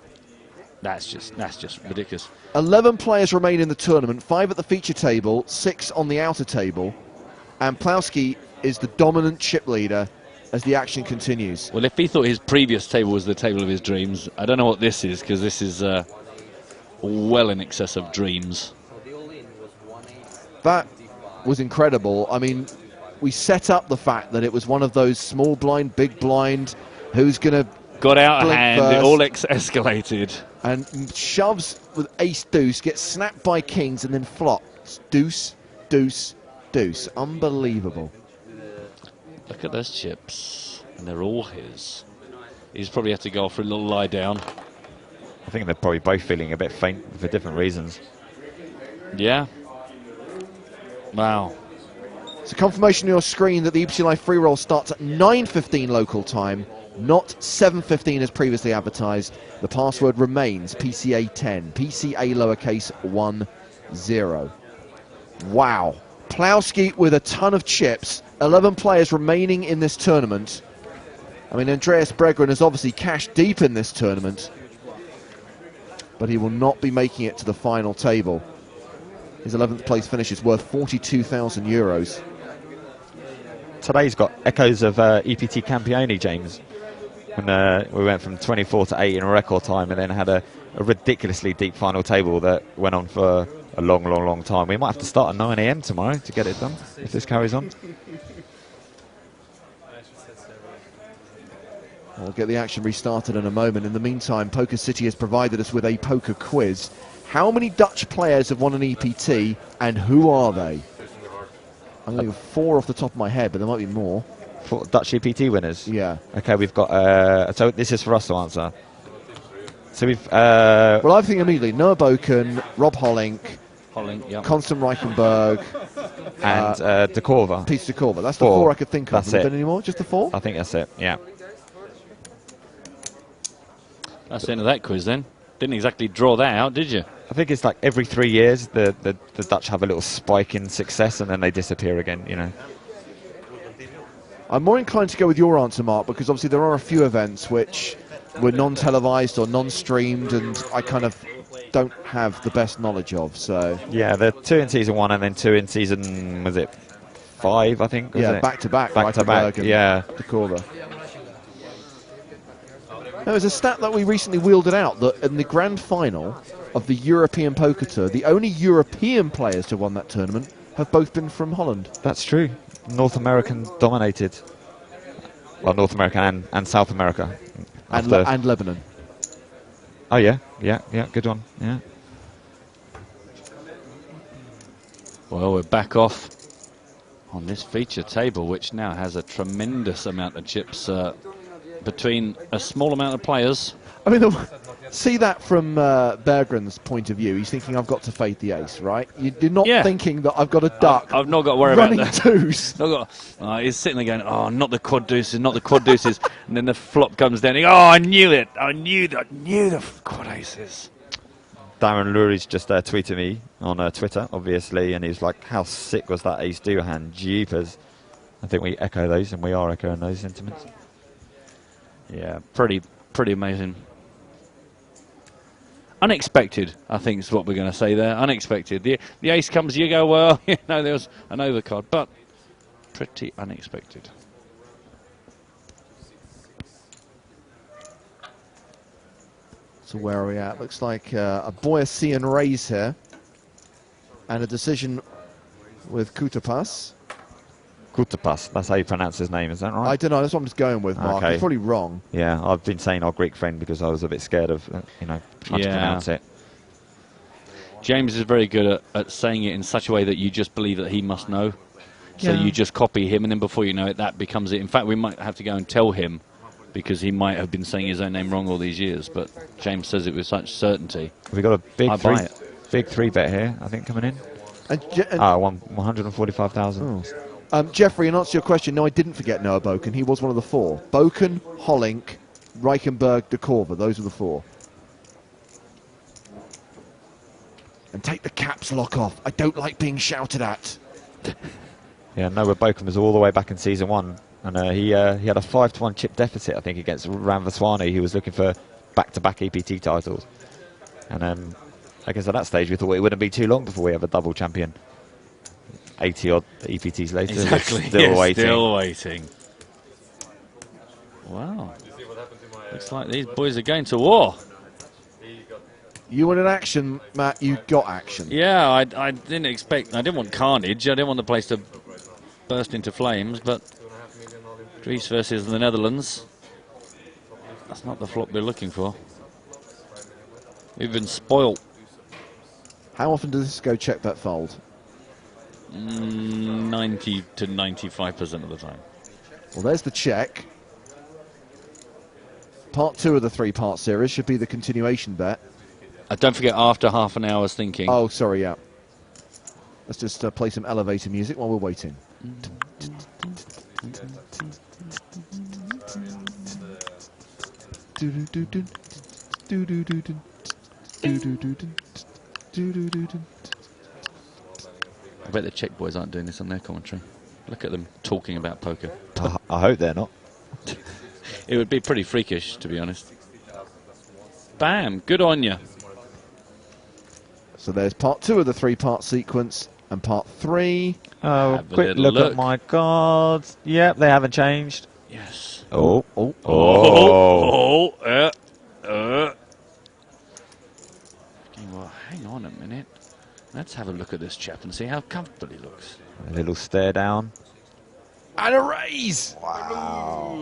That's just ridiculous. 11 players remain in the tournament, 5 at the feature table, 6 on the outer table, and Plowski is the dominant chip leader as the action continues. Well, if he thought his previous table was the table of his dreams, I don't know what this is, because this is well in excess of dreams. That was incredible. I mean, we set up the fact that it was one of those small blind, big blind, who's going to got out of hand, first, it all escalated. And shoves with ace-deuce, gets snapped by kings, and then flops. Deuce, deuce, deuce. Unbelievable. Look at those chips, and they're all his. He's probably had to go for a little lie down. I think they're probably both feeling a bit faint for different reasons. Yeah. Wow. It's a confirmation on your screen that the EPT Live free roll starts at 9:15 local time, not 7:15 as previously advertised. The password remains PCA10, PCA lowercase 10. Wow. Plowski with a ton of chips, 11 players remaining in this tournament. I mean, Andreas Berggren has obviously cashed deep in this tournament, but he will not be making it to the final table. His 11th place finish is worth 42,000 euros. Today's got echoes of EPT Campione, James. When we went from 24 to 8 in a record time and then had a ridiculously deep final table that went on for a long, long, long time. We might have to start at 9 AM tomorrow to get it done, if this carries on. We'll get the action restarted in a moment. In the meantime, Poker City has provided us with a poker quiz. How many Dutch players have won an EPT, and who are they? I'm going to go 4 off the top of my head, but there might be more. 4 Dutch EPT winners? Yeah. Okay, we've got... so this is for us to answer. So we've... well, I think immediately Noah Boken, Rob Hollink, yep. Constant Reichenberg, and De Korver. Peter De Korver. That's the 4 I could think of. That's Have there it. been any more? Just the 4? I think that's it, yeah. That's the end of that quiz then. Didn't exactly draw that out, did you? I think it's like every 3 years the Dutch have a little spike in success and then they disappear again, you know. I'm more inclined to go with your answer, Mark, because obviously there are a few events which were non-televised or non-streamed, and I kind of don't have the best knowledge of, so... Yeah, the 2 in season 1 and then 2 in season, was it 5, I think? Yeah, back-to-back. Back-to-back, yeah. De Korver. There was a stat that we recently wielded out that in the grand final of the European Poker Tour, the only European players to have won that tournament have both been from Holland. That's true. North American dominated. Well, North America and South America. And Lebanon. Oh, yeah, good one, yeah. Well, we're back off on this feature table, which now has a tremendous amount of chips between a small amount of players. I mean, see that from Berggren's point of view. He's thinking, I've got to fade the ace, right? You're not thinking that I've got a duck. I've not got to worry running about that. Deuce. He's sitting there going, oh, not the quad deuces, not the quad deuces. And then the flop comes down. Oh, I knew it. I knew the quad aces. Darren Lurie's just tweeted me on Twitter, obviously, and he's like, how sick was that ace-do hand? Jeepers. I think we echo those, and we are echoing those sentiments. Yeah, pretty amazing. Unexpected, I think is what we're going to say there. Unexpected. The ace comes, you go, well, you know, there was an overcard, but pretty unexpected. So where are we at? Looks like a Boyasian raise here. And a decision with Kutapas. Kutapas, that's how you pronounce his name, is that right? I don't know, that's what I'm just going with, Mark. Okay. It's probably wrong. Yeah, I've been saying our Greek friend because I was a bit scared of, trying to pronounce it. James is very good at saying it in such a way that you just believe that he must know. So you just copy him, and then before you know it, that becomes it. In fact, we might have to go and tell him, because he might have been saying his own name wrong all these years, but James says it with such certainty. We've got a big buy it. big 3-bet here, I think, coming in. And 145,000. Jeffrey, in answer to your question, no, I didn't forget Noah Boken. He was one of the 4. Boken, Hollink, Reichenberg, De Korver. Those are the 4. And take the caps lock off. I don't like being shouted at. Yeah, Noah Boken was all the way back in season 1. And he had a 5-1 chip deficit, I think, against Ram Vaswani, who was looking for back-to-back EPT titles. And I guess at that stage we thought it wouldn't be too long before we have a double champion. 80-odd EPTs later. Exactly. Still waiting. Still waiting. Wow. Looks like these boys are going to war. You wanted action, Matt. You got action. Yeah, I didn't expect... I didn't want carnage. I didn't want the place to burst into flames, but... Greece versus the Netherlands. That's not the flop we're looking for. We've been spoilt. How often does this go check, bet, fold? 90 to 95% of the time. Well, there's the check. Part 2 of the 3-part series should be the continuation bet. Don't forget, after half an hour's thinking. Oh, sorry, yeah. Let's just play some elevator music while we're waiting. I bet the Czech boys aren't doing this on their commentary. Look at them talking about poker. I hope they're not. It would be pretty freakish, to be honest. Bam! Good on you. So there's part 2 of the 3-part sequence, and part 3. Oh, Have a quick little look at my cards. Yep, they haven't changed. Yes. Oh. Well, hang on a minute. Let's have a look at this chap and see how comfortable he looks. A little stare down. And a raise! Wow.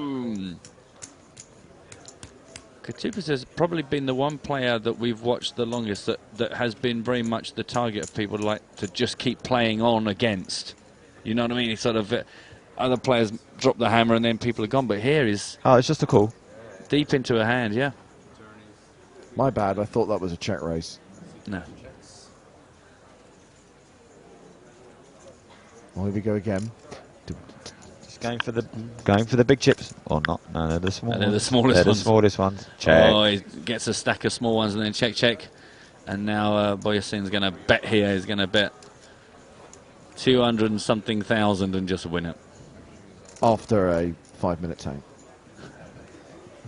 Katupas has probably been the one player that we've watched the longest that has been very much the target of people like to just keep playing on against. You know what I mean? It's sort of other players drop the hammer and then people are gone. But here is Oh, it's just a call. deep into a hand, yeah. My bad, I thought that was a check raise. No. Well, here we go again. Just going for the big chips. Or not. No, they're the small They're the ones. smallest They're ones. the smallest ones. Check. Oh, he gets a stack of small ones and then check. And now Boyasin's going to bet here. He's going to bet 200 and something thousand and just win it. After a 5-minute tank.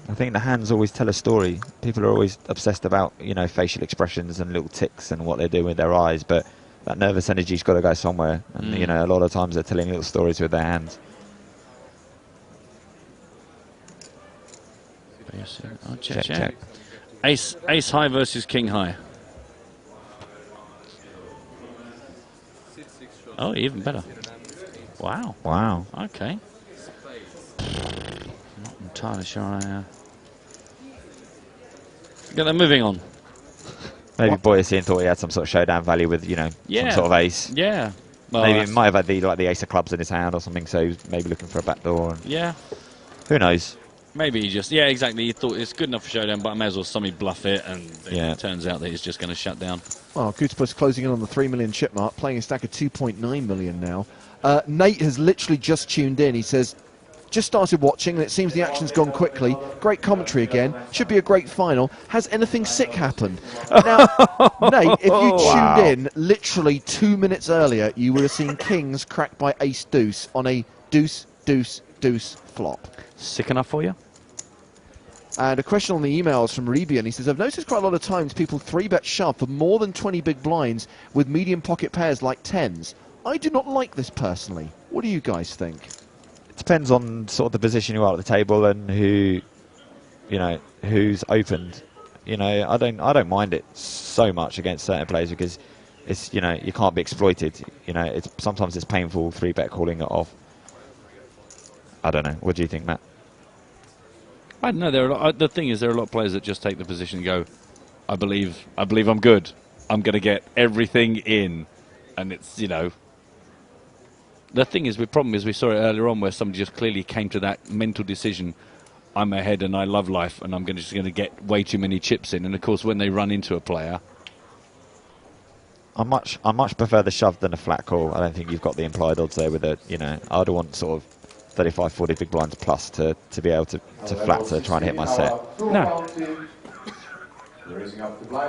I think the hands always tell a story. People are always obsessed about, you know, facial expressions and little ticks and what they're doing with their eyes, but that nervous energy's got to go somewhere. And, you know, a lot of times they're telling little stories with their hands. Oh, check. Ace high versus king high. Oh, even better. Wow. Wow. Okay. Not entirely sure I... Get them moving on. Maybe Boyasin thought he had some sort of showdown value with, you know, some sort of ace. Yeah. Well, Maybe he might have had the ace of clubs in his hand or something, so he was maybe looking for a backdoor. And yeah. who knows? Maybe he just... Yeah, exactly. He thought it's good enough for showdown, but I may as well suddenly bluff it, and it turns out that he's just going to shut down. Well, Kutipus closing in on the 3 million chip mark, playing a stack of 2.9 million now. Nate has literally just tuned in. He says, just started watching and it seems the action's gone quickly. Great commentary again. Should be a great final. Has anything sick happened? Now, Nate, if you tuned in literally 2 minutes earlier, you would have seen kings cracked by ace deuce on a deuce, deuce, deuce flop. Sick enough for you? And a question on the emails from Rebian. He says, I've noticed quite a lot of times people 3-bet shove for more than 20 big blinds with medium pocket pairs like tens. I do not like this personally. What do you guys think? It depends on sort of the position you are at the table and who, you know, who's opened. You know, I don't mind it so much against certain players because it's, you know, you can't be exploited. You know, sometimes it's painful 3-bet calling it off. I don't know. What do you think, Matt? I don't know. The thing is, there are a lot of players that just take the position and go, I believe I'm good. I'm going to get everything in. And it's, you know... The thing is, the problem is we saw it earlier on where somebody just clearly came to that mental decision, I'm ahead and I love life and I'm just going to get way too many chips in. And, of course, when they run into a player, I much prefer the shove than a flat call. I don't think you've got the implied odds there with a, you know, I'd want sort of 35, 40 big blinds plus to be able to flat to try and hit my set. No.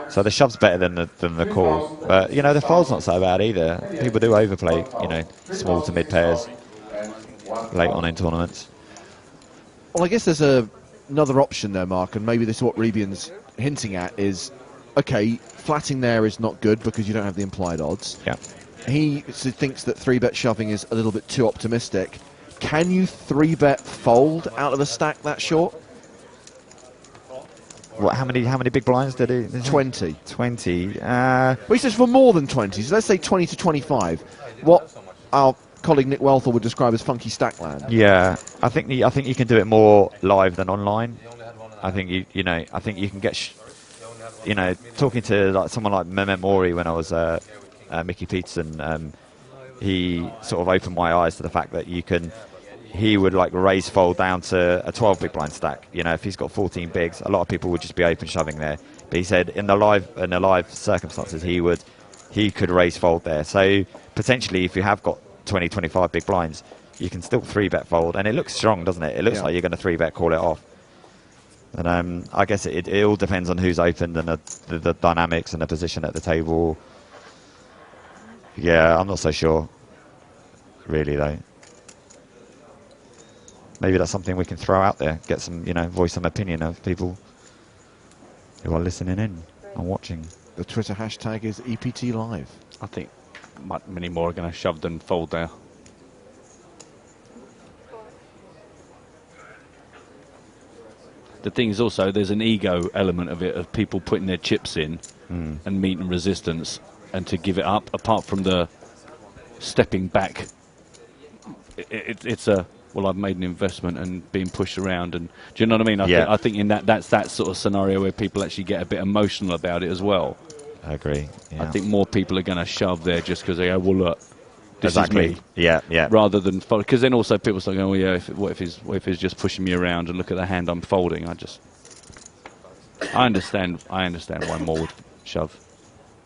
So the shove's better than the call. But, you know, the fold's not so bad either. People do overplay, you know, small to mid pairs late on in tournaments. Well, I guess there's another option there, Mark, and maybe this is what Rebian's hinting at is, okay, flatting there is not good because you don't have the implied odds. Yeah. He thinks that 3-bet shoving is a little bit too optimistic. Can you 3-bet fold out of a stack that short? What? How many big blinds did he? 20. 20. Well, he says for more than 20. So let's say 20 to 25. What our colleague Nick Welthall would describe as funky stack land. Yeah, I think you can do it more live than online. I think I think you can get, talking to like someone like Mehmet Mori when I was Mickey Peterson, he sort of opened my eyes to the fact that he would like raise fold down to a 12 big blind stack. You know, if he's got 14 bigs, a lot of people would just be open shoving there. But he said in the live circumstances, he could raise fold there. So potentially, if you have got 20, 25 big blinds, you can still 3-bet fold, and it looks strong, doesn't it? It looks like you're going to 3-bet call it off. And I guess it all depends on who's opened and the dynamics and the position at the table. Yeah, I'm not so sure, really, though. Maybe that's something we can throw out there, get some, voice some opinion of people who are listening in and watching. The Twitter hashtag is EPT Live. I think many more are going to shove than fold there. The thing is also there's an ego element of it, of people putting their chips in and meeting resistance, and to give it up, apart from the stepping back, it's a, well, I've made an investment and being pushed around, and do you know what I mean? I think in that's that sort of scenario where people actually get a bit emotional about it as well. I agree. Yeah. I think more people are going to shove there just because they go, well, look, this is me. Yeah, yeah. Rather than fold, because then also people start going, well, yeah, what if he's just pushing me around and look at the hand I'm folding? I understand why more would shove.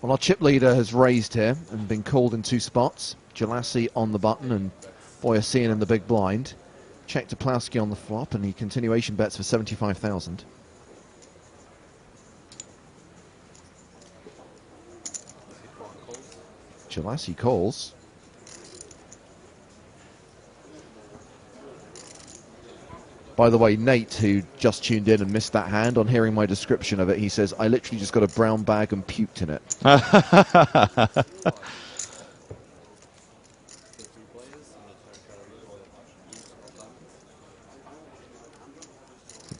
Well, our chip leader has raised here and been called in 2 spots. Jalassi on the button and Boyasian in the big blind. Check to Plowski on the flop, and he continuation bets for 75,000. Jalassi calls. By the way, Nate, who just tuned in and missed that hand, on hearing my description of it, he says, I literally just got a brown bag and puked in it.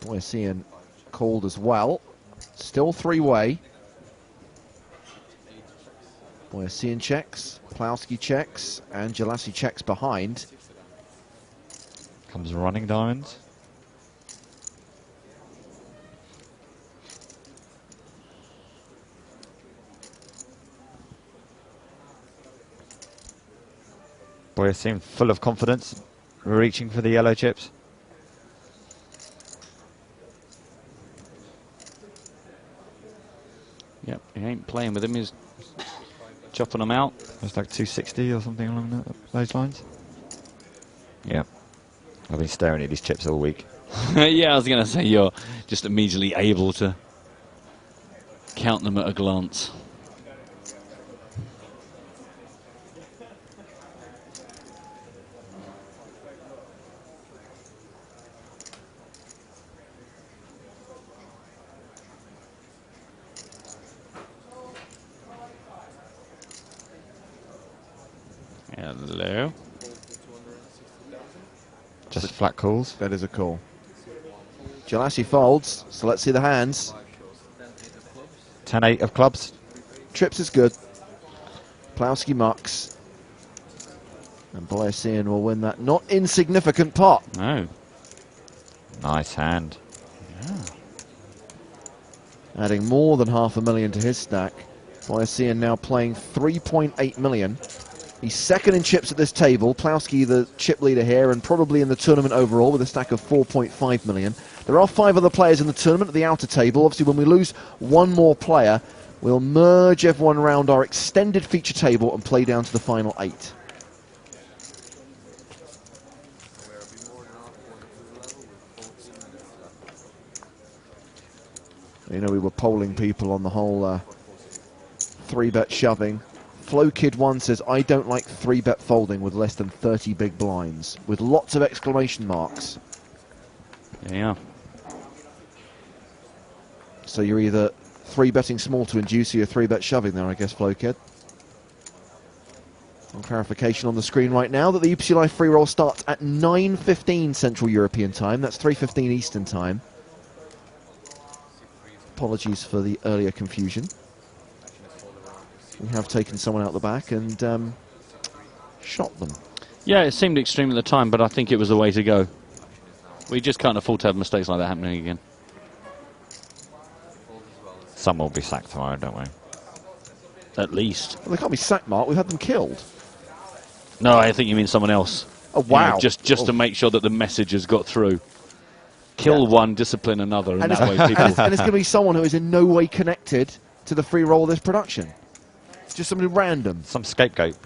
Boyasian called as well. Still 3-way. Boyasian checks, Plowski checks, and Jalassi checks behind. Comes running diamonds. Boyasian full of confidence, reaching for the yellow chips. Yep, he ain't playing with him, he's chopping them out. It's like 260 or something along those lines. Yeah. I've been staring at these chips all week. Yeah, I was going to say you're just immediately able to count them at a glance. Hello. Just flat calls. That is a call. Jalassi folds, so let's see the hands. 10-8 of clubs. Trips is good. Plowski mucks. And Boyasian will win that not insignificant pot. No. Nice hand. Yeah. Adding more than $500,000 to his stack. Boyasian now playing 3.8 million. He's second in chips at this table. Plowski, the chip leader here, and probably in the tournament overall with a stack of 4.5 million. There are 5 other players in the tournament at the outer table. Obviously, when we lose one more player, We'll merge everyone around our extended feature table and play down to the final 8. You know, we were polling people on the whole 3-bet shoving. FlowKid1 says, I don't like 3-bet folding with less than 30 big blinds, with lots of exclamation marks. Yeah. So you're either 3-betting small to induce or you're 3-bet shoving there, I guess, FlowKid. Some clarification on the screen right now that the EPT Live free roll starts at 9:15 Central European time. That's 3:15 Eastern time. Apologies for the earlier confusion. We have taken someone out the back and shot them. Yeah, it seemed extreme at the time, but I think it was the way to go. We just can't afford to have mistakes like that happening again. Some will be sacked tomorrow, don't we? At least. Well, they can't be sacked, Mark. We've had them killed. No, I think you mean someone else. Oh, wow. You know, just to make sure that the message has got through. Kill one, discipline another, and that way people... And it's going to be someone who is in no way connected to the free roll of this production. Just somebody random. Some scapegoat.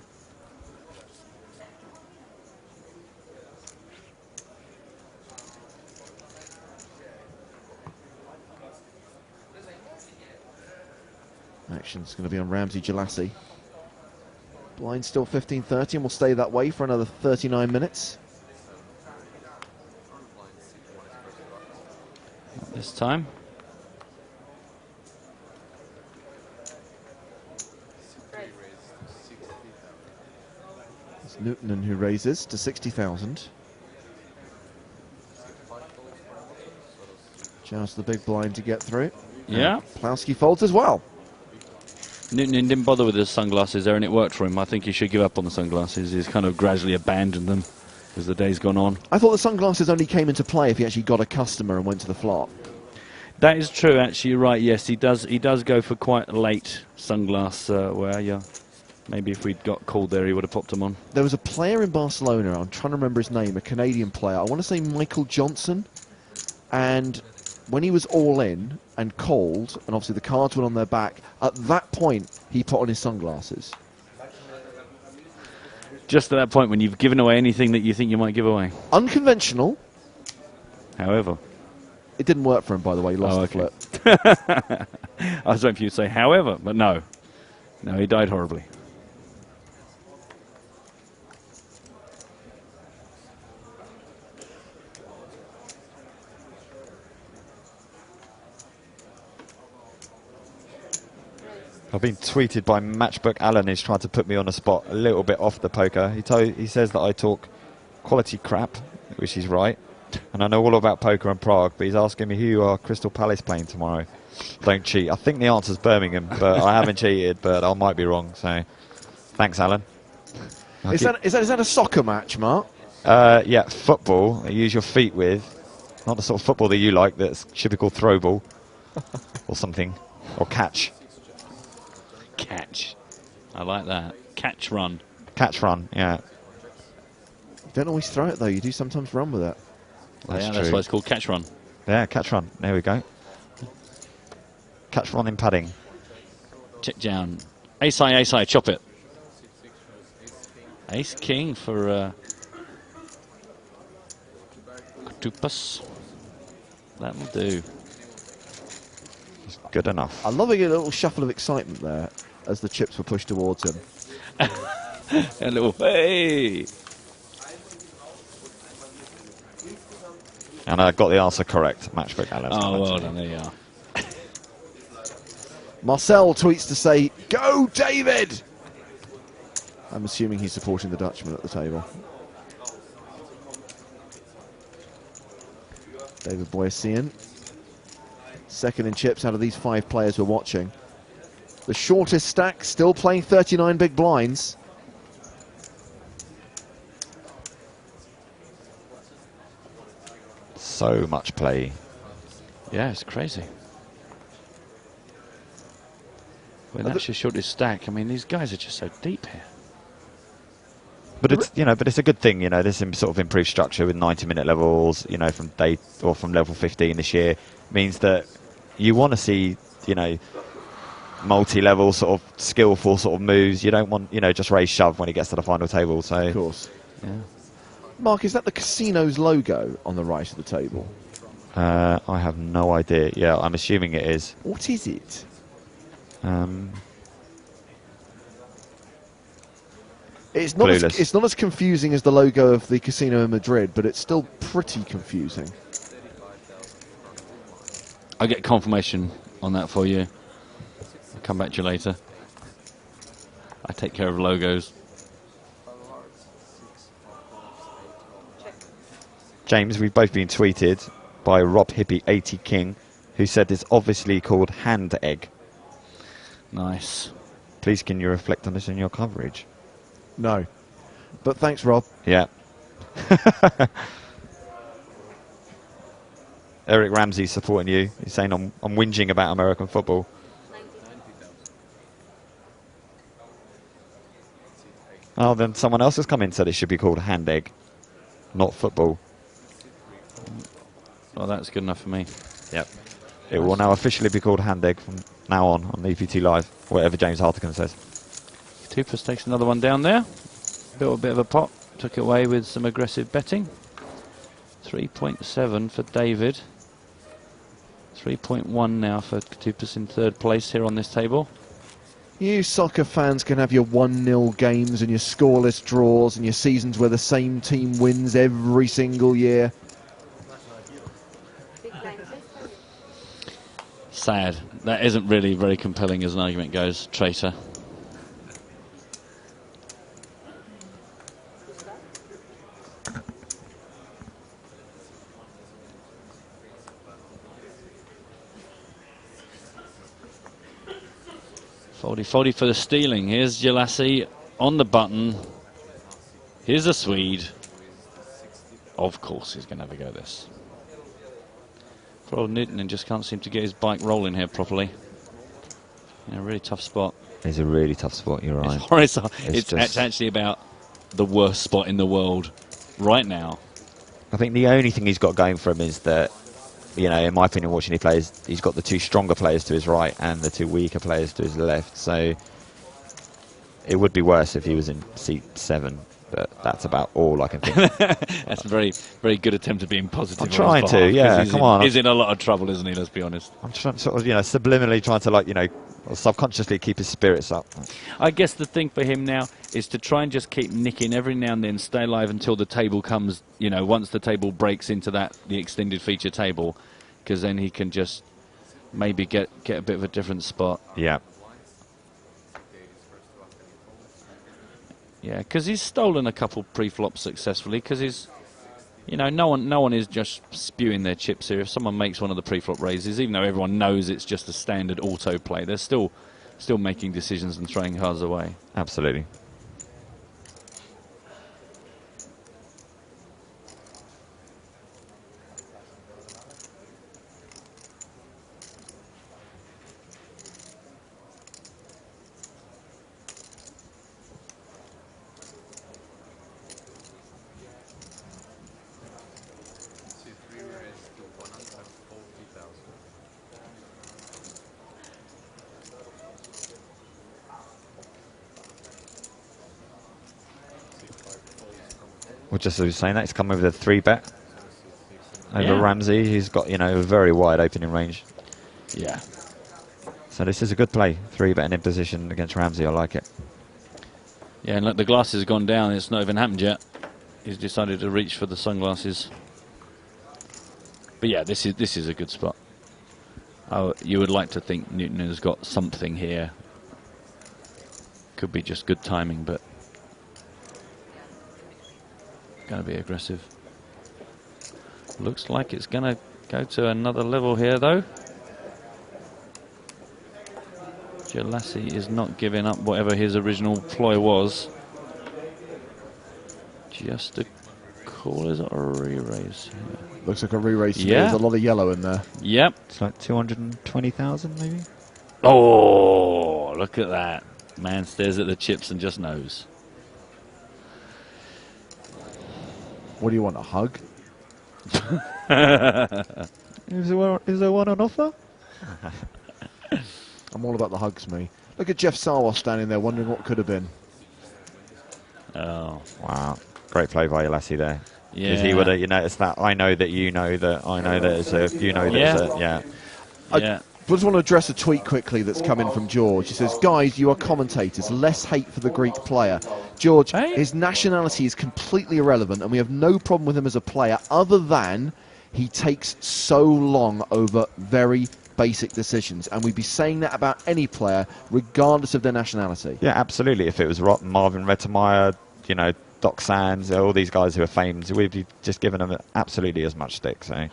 Action's going to be on Ramsey Jalassi. Blind still 15-30 and will stay that way for another 39 minutes. This time. It's Newton who raises to 60,000. Just the big blind to get through. Yeah. Plowski folds as well. Newton didn't bother with his sunglasses there, and it worked for him. I think he should give up on the sunglasses. He's kind of gradually abandoned them as the day's gone on. I thought the sunglasses only came into play if he actually got a customer and went to the flop. That is true, actually. You're right. Yes, he does go for quite a late sunglass wear. Yeah, maybe if we'd got called there, he would have popped them on. There was a player in Barcelona. I'm trying to remember his name. A Canadian player. I want to say Michael Johnson. And when he was all in and called, and obviously the cards went on their back, at that point he put on his sunglasses. Just at that point when you've given away anything that you think you might give away. Unconventional. However. It didn't work for him, by the way. He lost the flip. I was waiting for you to say however, but no. No, he died horribly. I've been tweeted by Matchbook Alan, who's trying to put me on the spot a little bit off the poker. He says that I talk quality crap, which is right. And I know all about poker and Prague, but he's asking me who are Crystal Palace playing tomorrow. Don't cheat. I think the answer's Birmingham, but I haven't cheated, but I might be wrong. So, thanks, Alan. Is that a soccer match, Mark? Yeah, football. That you use your feet with. Not the sort of football that you like that should be called throw ball. Or something. Or catch. Catch. I like that. Catch run. Catch run, yeah. You don't always throw it, though. You do sometimes run with it. That's why it's called catch run. Yeah, catch run. There we go. Catch run in padding. Check down. Ace-high, chop it. Ace-king for Katupas. That'll do. It's good enough. I love a little shuffle of excitement there as the chips were pushed towards him. A little hey! And I got the answer correct. Matchbook Alan. Oh, well done. There you are. Marcel tweets to say, "Go, David!" I'm assuming he's supporting the Dutchman at the table. David Boycian. Second in chips out of these 5 players we're watching. The shortest stack, still playing 39 big blinds. So much play. Yeah, it's crazy. When that's your shortest stack, I mean, these guys are just so deep here. But it's it's a good thing, this sort of improved structure with 90-minute levels, from level 15 this year means that you want to see, multi-level sort of skillful sort of moves. You don't want, just raise shove when he gets to the final table. So, Of course. Yeah. Mark, is that the casino's logo on the right of the table? I have no idea. Yeah, I'm assuming it is. What is it? It's not Clueless. it's not as confusing as the logo of the casino in Madrid, but it's still pretty confusing. I'll get confirmation on that for you. I'll come back to you later. I take care of logos. James, we've both been tweeted by Rob Hippie 80 King, who said it's obviously called hand egg. Nice. Please, can you reflect on this in your coverage? No. But thanks, Rob. Yeah. Eric Ramsey's supporting you. He's saying I'm whinging about American football. Oh, then someone else has come in and said it should be called hand egg, not football. Well, that's good enough for me. Yep. It will now officially be called hand egg from now on EPT Live, whatever James Hartigan says. Tupus takes another one down there. Built a bit of a pot. Took it away with some aggressive betting. 3.7 for David. 3.1 now for Tupus in third place here on this table. You soccer fans can have your 1-0 games and your scoreless draws and your seasons where the same team wins every single year. Sad. That isn't really very compelling as an argument goes. Traitor. Foldy for the stealing. Here's Jalassi on the button. Here's the Swede. Of course he's going to have a go at this. Poor old Newton just can't seem to get his bike rolling here properly. In a really tough spot. It's a really tough spot, you're right. It's horizontal. It's It's actually about the worst spot in the world right now. I think the only thing he's got going for him is that, in my opinion, watching he plays, he's got the two stronger players to his right and the two weaker players to his left. So it would be worse if he was in seat 7, but that's about all I can think. That's a very, very good attempt at being positive. I'm trying to, yeah, come on. He's in a lot of trouble, isn't he? Let's be honest. I'm trying, sort of, subliminally trying to, or subconsciously keep his spirits up. I guess the thing for him now is to try and just keep nicking every now and then, stay alive until the table comes, once the table breaks into the extended feature table, because then he can just maybe get a bit of a different spot. Yeah. Yeah, because he's stolen a couple pre-flops successfully, because he's, no one is just spewing their chips here. If someone makes one of the pre-flop raises, even though everyone knows it's just a standard auto play, they're still making decisions and throwing cards away. Absolutely. Well, just as we were saying that, he's come with a 3-bet over Ramsey. He's got, a very wide opening range. Yeah. So this is a good play. 3-betting in position against Ramsey. I like it. Yeah, and look, the glasses have gone down. It's not even happened yet. He's decided to reach for the sunglasses. But yeah, this is a good spot. Oh, you would like to think Newton has got something here. Could be just good timing, but going to be aggressive. Looks like it's going to go to another level here, though. Jalassi is not giving up whatever his original ploy was. Just a call. Is it a re-raise? Yeah. Looks like a re-raise to me. Yeah. There's a lot of yellow in there. Yep. It's like 220,000 maybe? Oh, look at that. Man stares at the chips and just knows. What do you want, a hug? Is there one on offer? I'm all about the hugs, me. Look at Jeff Sarwas standing there wondering what could have been. Oh. Wow. Great play by Lassie there. Yeah. Because he would have, you notice that, I know that you know that, I know that it's a, you know that it's a, yeah. Yeah. I just want to address a tweet quickly that's come in from George. He says, guys, you are commentators. Less hate for the Greek player. George, Hey? his nationality is completely irrelevant, and we have no problem with him as a player other than he takes so long over very basic decisions. And we'd be saying that about any player, regardless of their nationality. Yeah, absolutely. If it was Marvin Rettemeyer, you know, Doc Sands, all these guys who are famed, we'd be just giving them absolutely as much stick. So.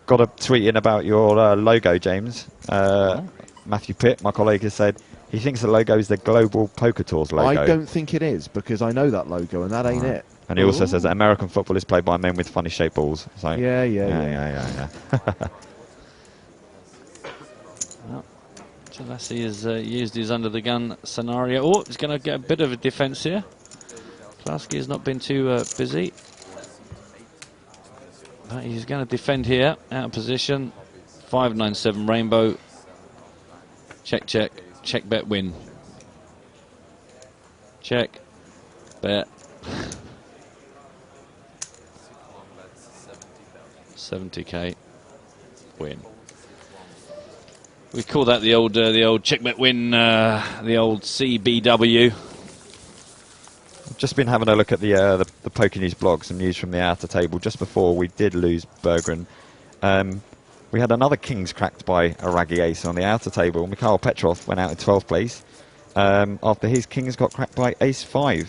Got a tweet in about your logo, James. Matthew Pitt, my colleague, has said he thinks the logo is the Global Poker Tours logo. I don't think it is, because I know that logo, and that ain't it. And he also says that American football is played by men with funny shaped balls. So Yeah. Well, Jalasi has used his under the gun scenario. Oh, he's going to get a bit of a defence here. Klasky has not been too busy. But he's going to defend here, out of position. 597 rainbow. Check, bet, win. Check, bet. 70k, win. We call that the old check, bet, win, the old CBW. I've just been having a look at the Poker News blog, some news from the outer table. Just before we did lose Berggren, we had another Kings cracked by a raggy ace on the outer table. Mikhail Petrov went out in 12th place after his Kings got cracked by ace-5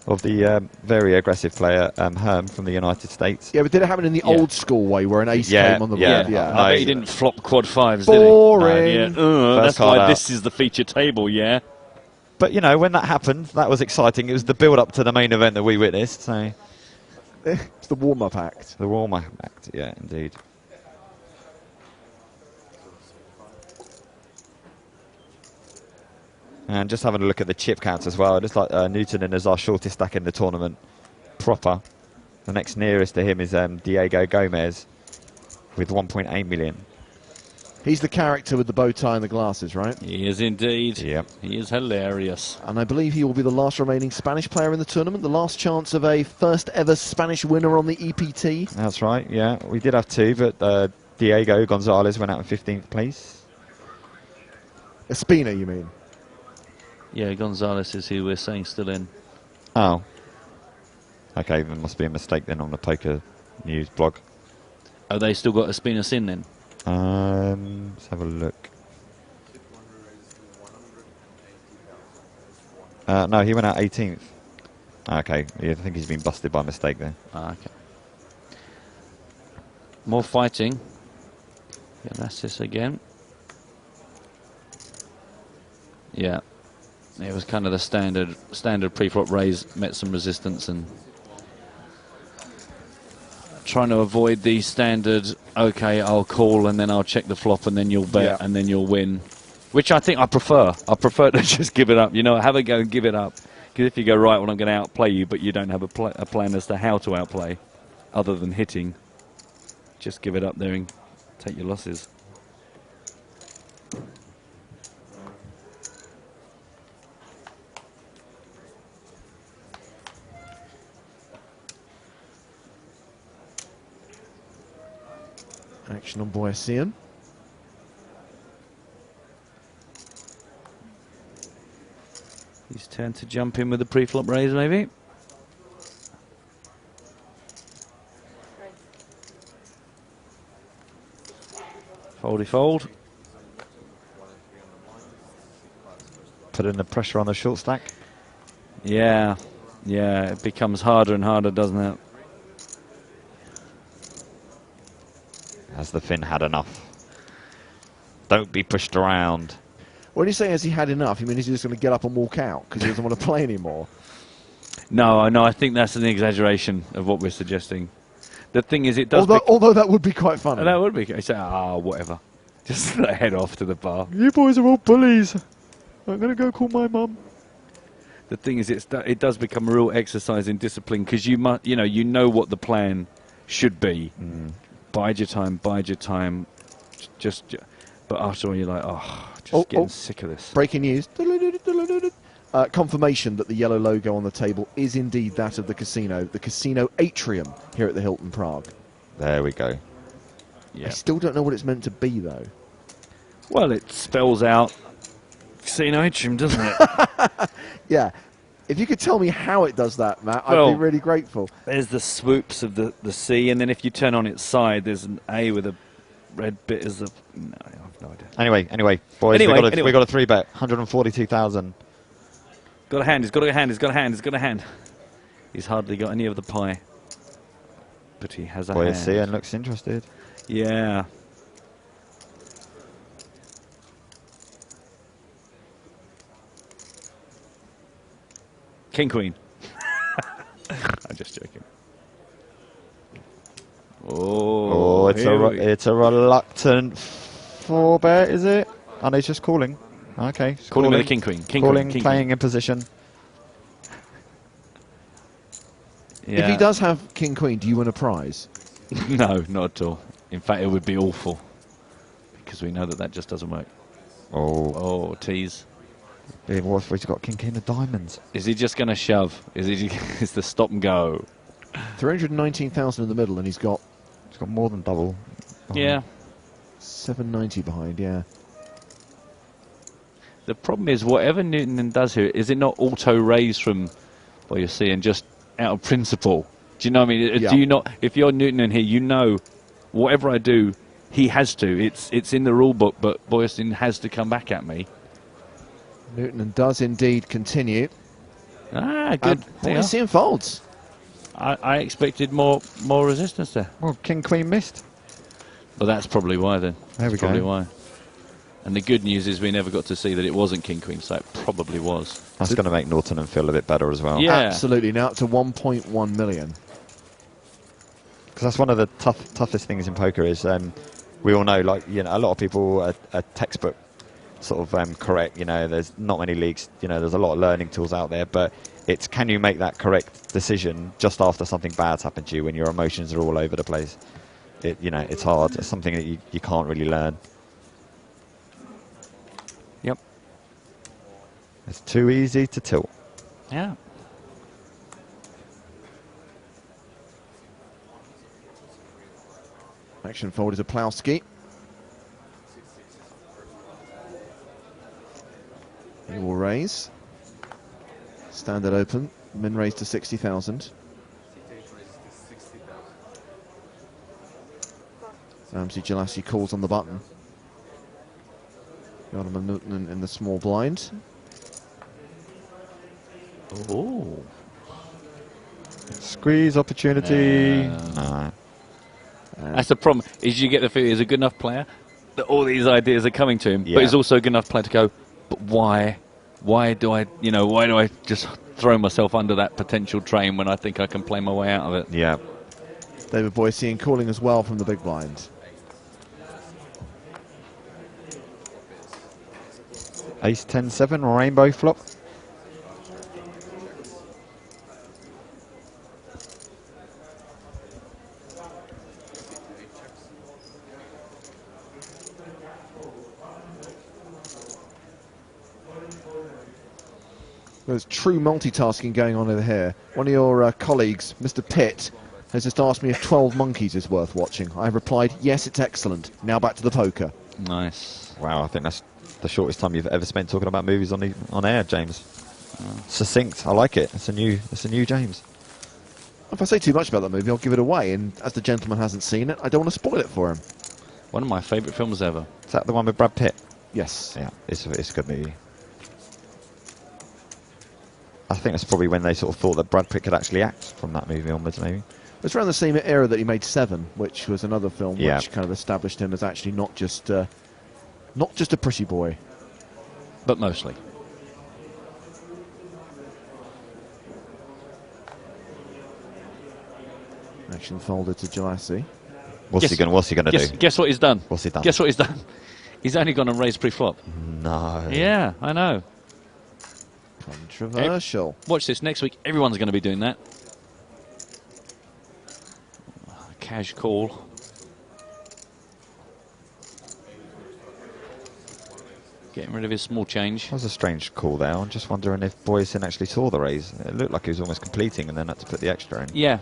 of the very aggressive player Herm from the United States. Yeah, but did it happen in the old school way where an ace came on the board? Yeah. I bet he didn't flop quad 5s, Boring. did he? That's why out. this is the feature table, yeah. But, you know, when that happened, that was exciting. It was the build-up to the main event that we witnessed. So It's the warm-up act. the warm-up act, yeah, indeed. And just having a look at the chip counts as well. It looks like Newton is our shortest stack in the tournament proper. The next nearest to him is Diego Gomez with 1.8 million. He's the character with the bow tie and the glasses, right? He is indeed. Yep. He is hilarious. And I believe he will be the last remaining Spanish player in the tournament, the last chance of a first ever Spanish winner on the EPT. That's right, yeah. We did have two, but Diego Gonzalez went out in 15th place. Espina, you mean? Yeah, Gonzalez is who we're saying still in. Oh. Okay, there must be a mistake then on the Poker News blog. Oh, they still got Espinas in then? Let's have a look. No, he went out 18th. Okay, yeah, I think he's been busted by mistake there. Okay. More fighting. Yeah, that's this again. Yeah. It was kind of the standard pre-flop raise, met some resistance and trying to avoid the standard, okay, I'll call and then I'll check the flop and then you'll bet and then you'll win. Which I think I prefer. I prefer to just give it up. You know, have a go and give it up. Because if you go, right, well, I'm going to outplay you, but you don't have a plan as to how to outplay other than hitting, just give it up there and take your losses. Action on Boyasian. His turn to jump in with the pre-flop raise, maybe. Foldy fold. Putting the pressure on the short stack. Yeah, it becomes harder and harder, doesn't it? Has the Finn had enough? Don't be pushed around. When you say has he had enough, you mean is he just going to get up and walk out because he doesn't want to play anymore? No, I think that's an exaggeration of what we're suggesting. The thing is, it does... Although that would be quite funny. That would be... I say, whatever. Just head off to the bar. You boys are all bullies. I'm going to go call my mum. The thing is, it does become a real exercise in discipline because you know what the plan should be. Bide your time, but after all, you're like, getting sick of this. Breaking news. Confirmation that the yellow logo on the table is indeed that of the casino atrium here at the Hilton Prague. There we go. Yeah. I still don't know what it's meant to be, though. Well, it spells out casino atrium, doesn't it? Yeah. If you could tell me how it does that, Matt, I'd be really grateful. There's the swoops of the C, and then if you turn on its side, there's an A with a red bit as the... No, I have no idea. Anyway, boys, we got a 3-bet, 142,000. Got a hand, he's got a hand, he's got a hand, he's got a hand. He's hardly got any of the pie. But he has a hand. Boy, Ian looks interested. Yeah. King Queen. I'm just joking. Oh, it's a reluctant 4-bet, is it? And he's just calling. Okay. Calling with a King Queen. Calling, playing in position. Yeah. If he does have King Queen, do you win a prize? No, not at all. In fact, it would be awful. Because we know that just doesn't work. Oh, tease. Yeah, what if he's got King of Diamonds? Is he just going to shove? Is the stop and go? 319,000 in the middle, and he's got more than double. Yeah. 790 behind, yeah. The problem is, whatever Newton does here, is it not auto-raise from what you're seeing, just out of principle? Do you know what I mean? Yeah. Do you not, if you're Newton here, you know, whatever I do, he has to. It's in the rule book, but Boyerson has to come back at me. Newton does indeed continue. Ah, good. Boyerson folds. I expected more resistance there. Well, King Queen missed. Well, that's probably why then. There we go. Probably why. And the good news is we never got to see that it wasn't King Queen, so it probably was. That's going to make Norton feel a bit better as well. Yeah. Absolutely. Now up to 1.1 million. Because that's one of the toughest things in poker is we all know, like, you know, a lot of people are textbook sort of correct. You know, there's not many leagues. You know, there's a lot of learning tools out there, but it's can you make that correct decision just after something bad's happened to you when your emotions are all over the place. You know, it's hard. It's something that you can't really learn. Yep. It's too easy to tilt. Yeah. Action fold is a Plowski. He will raise. Standard open. Min raise to 60,000. Ramsey Jalassi calls on the button. Gardner Newton in the small blind. Oh. Squeeze opportunity. That's the problem. Is you get the feeling he's a good enough player that all these ideas are coming to him, but he's also a good enough player to go. But why? Why do I just throw myself under that potential train when I think I can play my way out of it? Yeah. David Boycian calling as well from the big blind. Ace 10-7 rainbow flop. There's true multitasking going on over here. One of your colleagues, Mr. Pitt, has just asked me if 12 Monkeys is worth watching. I have replied, yes, it's excellent. Now back to the poker. Nice. Wow, I think that's the shortest time you've ever spent talking about movies on air, James. Succinct. I like it. It's a new James. If I say too much about that movie, I'll give it away. And as the gentleman hasn't seen it, I don't want to spoil it for him. One of my favourite films ever. Is that the one with Brad Pitt? Yes. Yeah, it's a good movie. I think that's probably when they sort of thought that Brad Pitt could actually act from that movie onwards, maybe. It's around the same era that he made Seven, which was another film which kind of established him as actually not just a pretty boy. But mostly. Action folded to Jalassi. What's he gonna do? Guess what he's done? What's he done? Guess what he's done? He's only gone and raised pre-flop. No. Yeah, I know. Controversial. Watch this. Next week, everyone's going to be doing that. cash call. Getting rid of his small change. That was a strange call there. I'm just wondering if Boyson actually saw the raise. It looked like he was almost completing and then had to put the extra in. Yeah.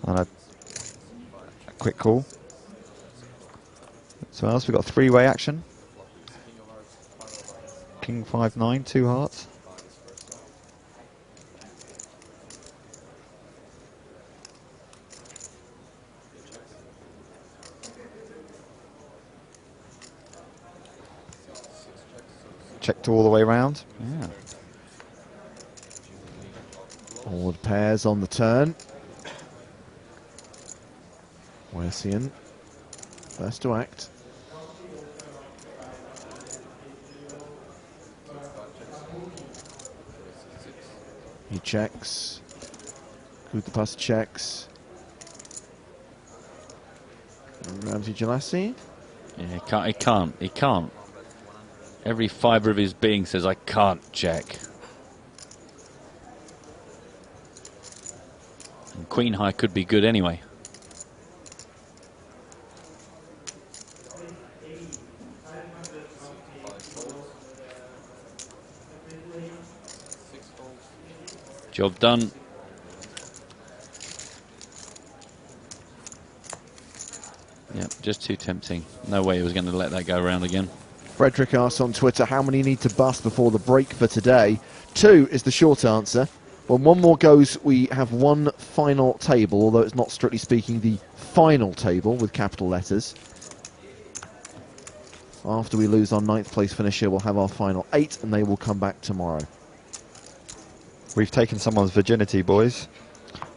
And a quick call. So else we've got three-way action. King 5-9, 2 hearts. Checked all the way round. Yeah. All the pairs on the turn. Wessian, first to act. He checks. Kutapas checks. Ramsey Jalassi. Yeah, he can't. Every fibre of his being says, I can't check. And Queen High could be good anyway. Job done. Yep, just too tempting. No way he was going to let that go around again. Frederick asks on Twitter, how many need to bust before the break for today? 2 is the short answer. When one more goes, we have one final table, although it's not strictly speaking the final table with capital letters. After we lose our 9th place finisher, we'll have our final 8, and they will come back tomorrow. We've taken someone's virginity, boys.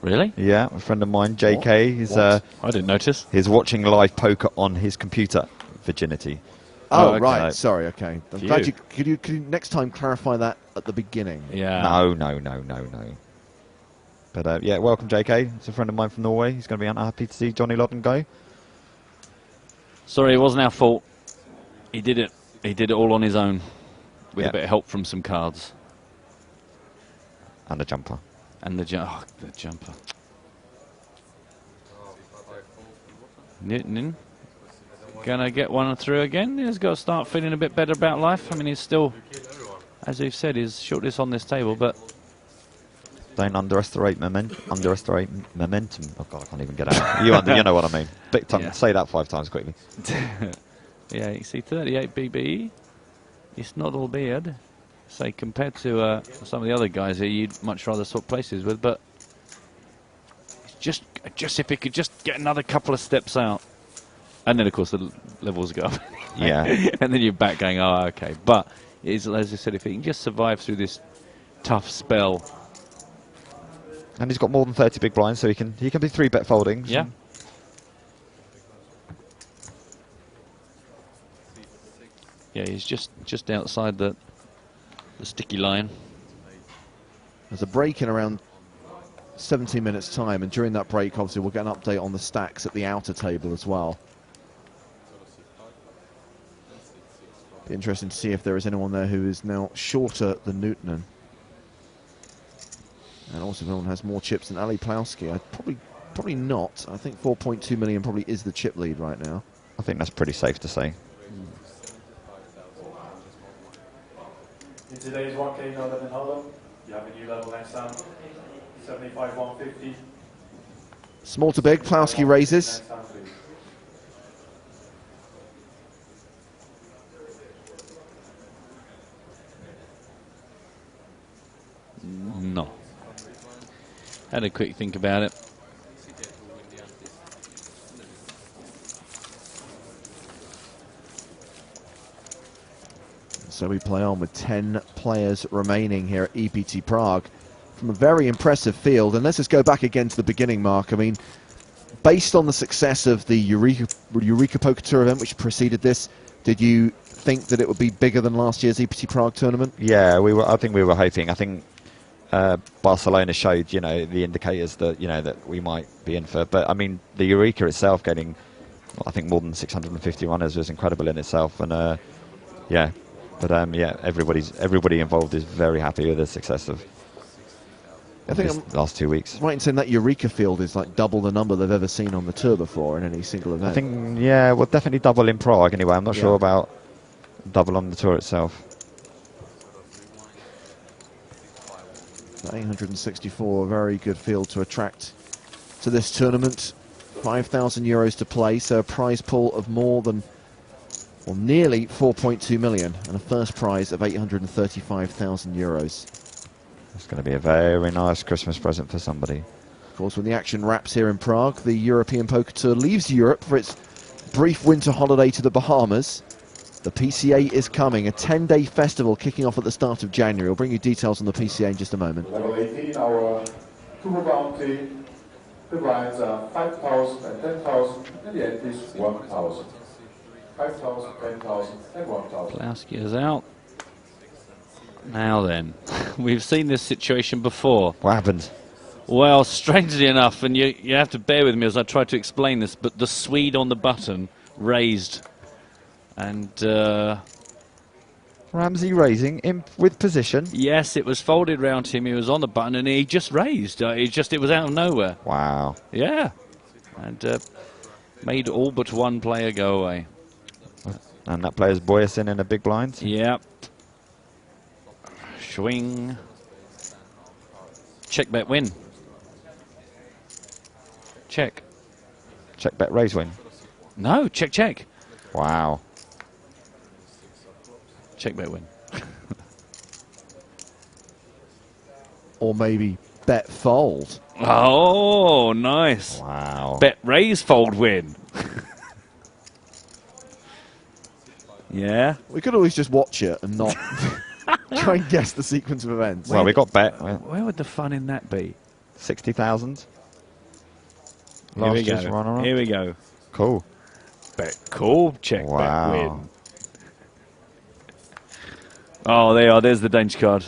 Really? Yeah, a friend of mine, JK, I didn't notice. he's watching live poker on his computer. Virginity. Oh, okay. right. Sorry, okay. I'm glad you could you next time clarify that at the beginning. Yeah. No. But yeah, welcome, JK. It's a friend of mine from Norway. He's going to be unhappy to see Johnny Lodden go. Sorry, it wasn't our fault. He did it. He did it all on his own, with Yeah. a bit of help from some cards And a jumper. and the jumper. Newton gonna get one through again. He's got to start feeling a bit better about life. I mean, he's still, as we've said, he's shortest on this table, but Don't underestimate momentum. Oh God, I can't even get out. You know what I mean. Big time. Yeah. Say that 5 times quickly. yeah, you see 38 BB. It's not all bad. Say, compared to some of the other guys here, you'd much rather swap places with, but it's just if he could just get another couple of steps out. And then, of course, the levels go up. Yeah. And then you're back going, oh, okay. But, as I said, if he can just survive through this tough spell. And he's got more than 30 big blinds, so he can be 3-bet folding. Yeah. Yeah, he's just outside the sticky line. There's a break in around 17 minutes' time, and during that break, obviously, we'll get an update on the stacks at the outer table as well. Be interesting to see if there is anyone there who is now shorter than Newtonen. And also if anyone has more chips than Ali Plowski. Probably not. I think 4.2 million probably is the chip lead right now. I think that's pretty safe to say. In today's 1K no limit hold-up, you have a new level next time, 75 150. Small to big, Plowski raises. Next time, please. No. Had a quick think about it. So we play on with 10 players remaining here at EPT Prague from a very impressive field. And let's just go back again to the beginning, Mark. I mean, based on the success of the Eureka Poker Tour event, which preceded this, did you think that it would be bigger than last year's EPT Prague tournament? Yeah, I think we were hoping. I think Barcelona showed, the indicators that, that we might be in for. But I mean, the Eureka itself getting, I think, more than 650 runners was incredible in itself. And yeah, but yeah, everybody involved is very happy with the success of I think these last 2 weeks. right in saying that Eureka field is like double the number they've ever seen on the tour before in any single event. I think, yeah, well, definitely double in Prague anyway. I'm not sure about double on the tour itself. 864, a very good field to attract to this tournament. 5,000 euros to play, so a prize pool of more than, well, nearly 4.2 million, and a first prize of 835,000 euros. It's going to be a very nice Christmas present for somebody. Of course, when the action wraps here in Prague, the European Poker Tour leaves Europe for its brief winter holiday to the Bahamas. The PCA is coming, a 10-day festival kicking off at the start of January. We'll bring you details on the PCA in just a moment. Level 18, our tour bounty. The blinds are 5,000 and 10,000, and the entries 1,000. 5,000, 10,000, and 1,000. Pulaski is out. Now then, we've seen this situation before. What happened? Well, strangely enough, and you have to bear with me as I try to explain this, but the Swede on the button raised, and Ramsey raising in with position. yes, it was folded round him. He was on the button, and he just raised. It was out of nowhere. Wow. Yeah, and made all but one player go away. And that player's Boyerson in a big blind. Yep. Swing. Check bet win. Check. Check bet raise win. No, check check. Wow. Check bet win. Or maybe bet fold. Oh, nice. Wow. Bet raise fold win. Yeah. We could always just watch it and not try and guess the sequence of events. Well, we got bet. Where would the fun in that be? 60,000. Here we Last year's go. runner-up. Here we go. Cool. Bet call, check Wow. bet win. Oh, there you are. There's the Danish card.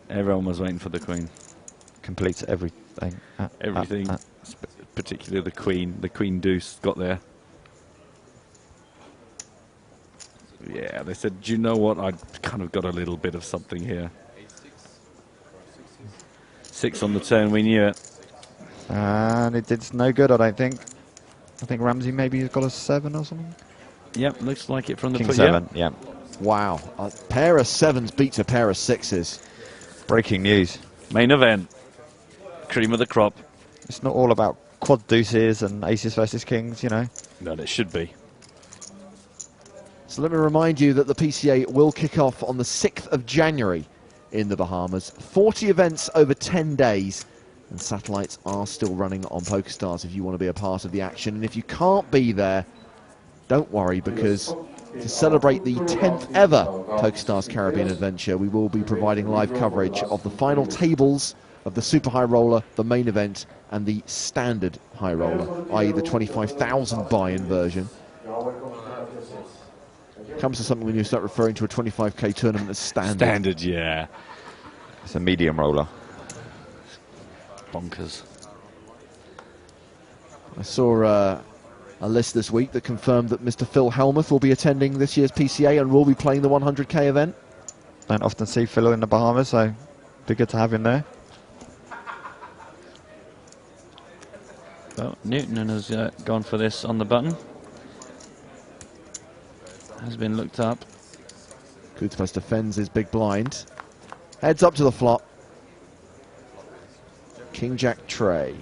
Everyone was waiting for the queen. Completes everything. Everything, particularly the queen. The queen deuce got there. Yeah, they said, do you know what? I kind of got a little bit of something here. 6 on the turn, we knew it. And it did no good, I don't think. I think Ramsey maybe has got a 7 or something. Yep, looks like it from the King foot. 7, yeah. Wow, a pair of 7s beats a pair of 6s. Breaking news. Main event. Cream of the crop. It's not all about quad deuces and aces versus kings, you know. No, it should be. So let me remind you that the PCA will kick off on the 6th of January in the Bahamas. 40 events over 10 days. And satellites are still running on PokerStars if you want to be a part of the action. And if you can't be there, don't worry, because to celebrate the 10th ever PokerStars Caribbean Adventure, we will be providing live coverage of the final tables of the Super High Roller, the main event, and the Standard High Roller, i.e. the 25,000 buy-in version. Comes to something when you start referring to a 25k tournament as standard. Standard, yeah. It's a medium roller. Bonkers. I saw a list this week that confirmed that Mr. Phil Helmuth will be attending this year's PCA and will be playing the 100k event. Don't often see Phil in the Bahamas, so be good to have him there. Well, Newton has gone for this on the button. Has been looked up. Kutspas defends his big blind. Heads up to the flop. King Jack tray.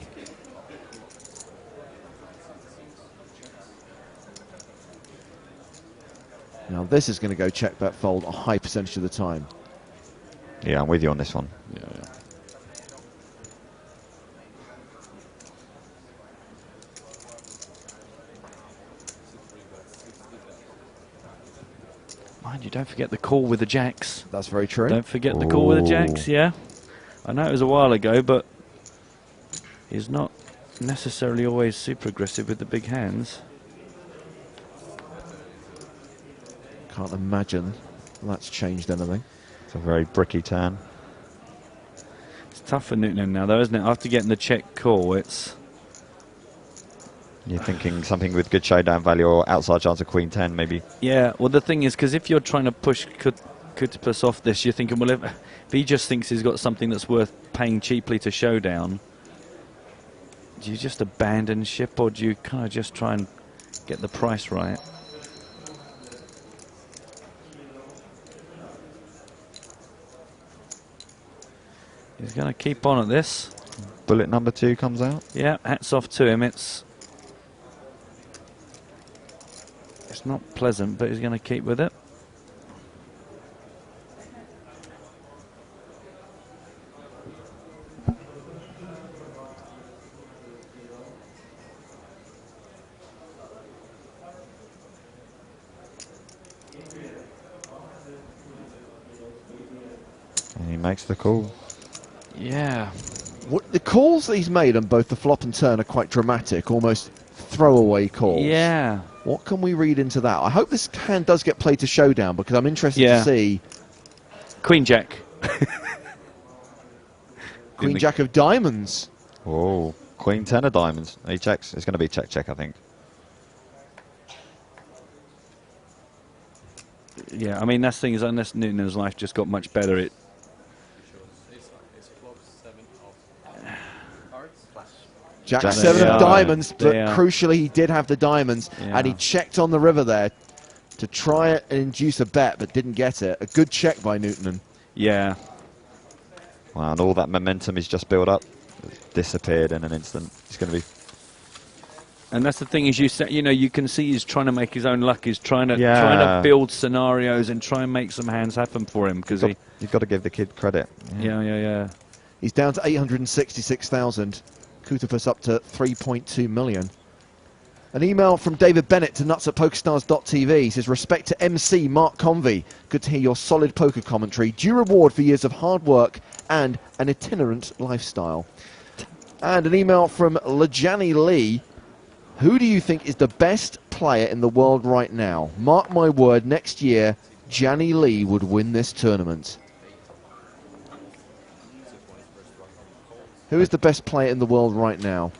Now this is going to go check bet fold a high percentage of the time. Yeah, I'm with you on this one. Yeah. Mind you, don't forget the call with the jacks. That's very true. Don't forget the call with the jacks, yeah. I know it was a while ago, but he's not necessarily always super aggressive with the big hands. Can't imagine that's changed anything. It's a very bricky turn. It's tough for Newton now, though, isn't it? After getting the check call, it's... You're thinking something with good showdown value or outside chance of Queen 10, maybe. Yeah, well, the thing is, because if you're trying to push Kutipus off this, you're thinking, well, if he just thinks he's got something that's worth paying cheaply to Showdown, do you just abandon ship, or do you kind of just try and get the price right? He's going to keep on at this. Bullet number 2 comes out. Yeah, hats off to him. It's not pleasant, but he's going to keep with it. And he makes the call. Yeah. The calls that he's made on both the flop and turn are quite dramatic, almost throwaway calls. Yeah. What can we read into that? I hope this hand does get played to Showdown, because I'm interested to see... Queen Jack. Queen Jack of diamonds. Oh, Queen 10 of diamonds. He checks. It's going to be check, I think. Yeah, I mean, that's the thing is, unless Newton's life just got much better, it... Jack 7 of diamonds, but Yeah. crucially he did have the diamonds, and he checked on the river there to try and induce a bet, but didn't get it. A good check by Newton. Yeah. Wow, and all that momentum he's just built up disappeared in an instant. It's going to be... And that's the thing is, you know, you can see he's trying to make his own luck. He's trying to build scenarios and try and make some hands happen for him, because you've got to give the kid credit. Yeah. He's down to 866,000. Kutipus up to 3.2 million. An email from David Bennett to nuts@pokerstars.tv. He says, respect to MC Mark Convey. Good to hear your solid poker commentary. Due reward for years of hard work and an itinerant lifestyle. And an email from Lajani Lee. Who do you think is the best player in the world right now? Mark my word, next year, Gianni Lee would win this tournament. Who is the best player in the world right now?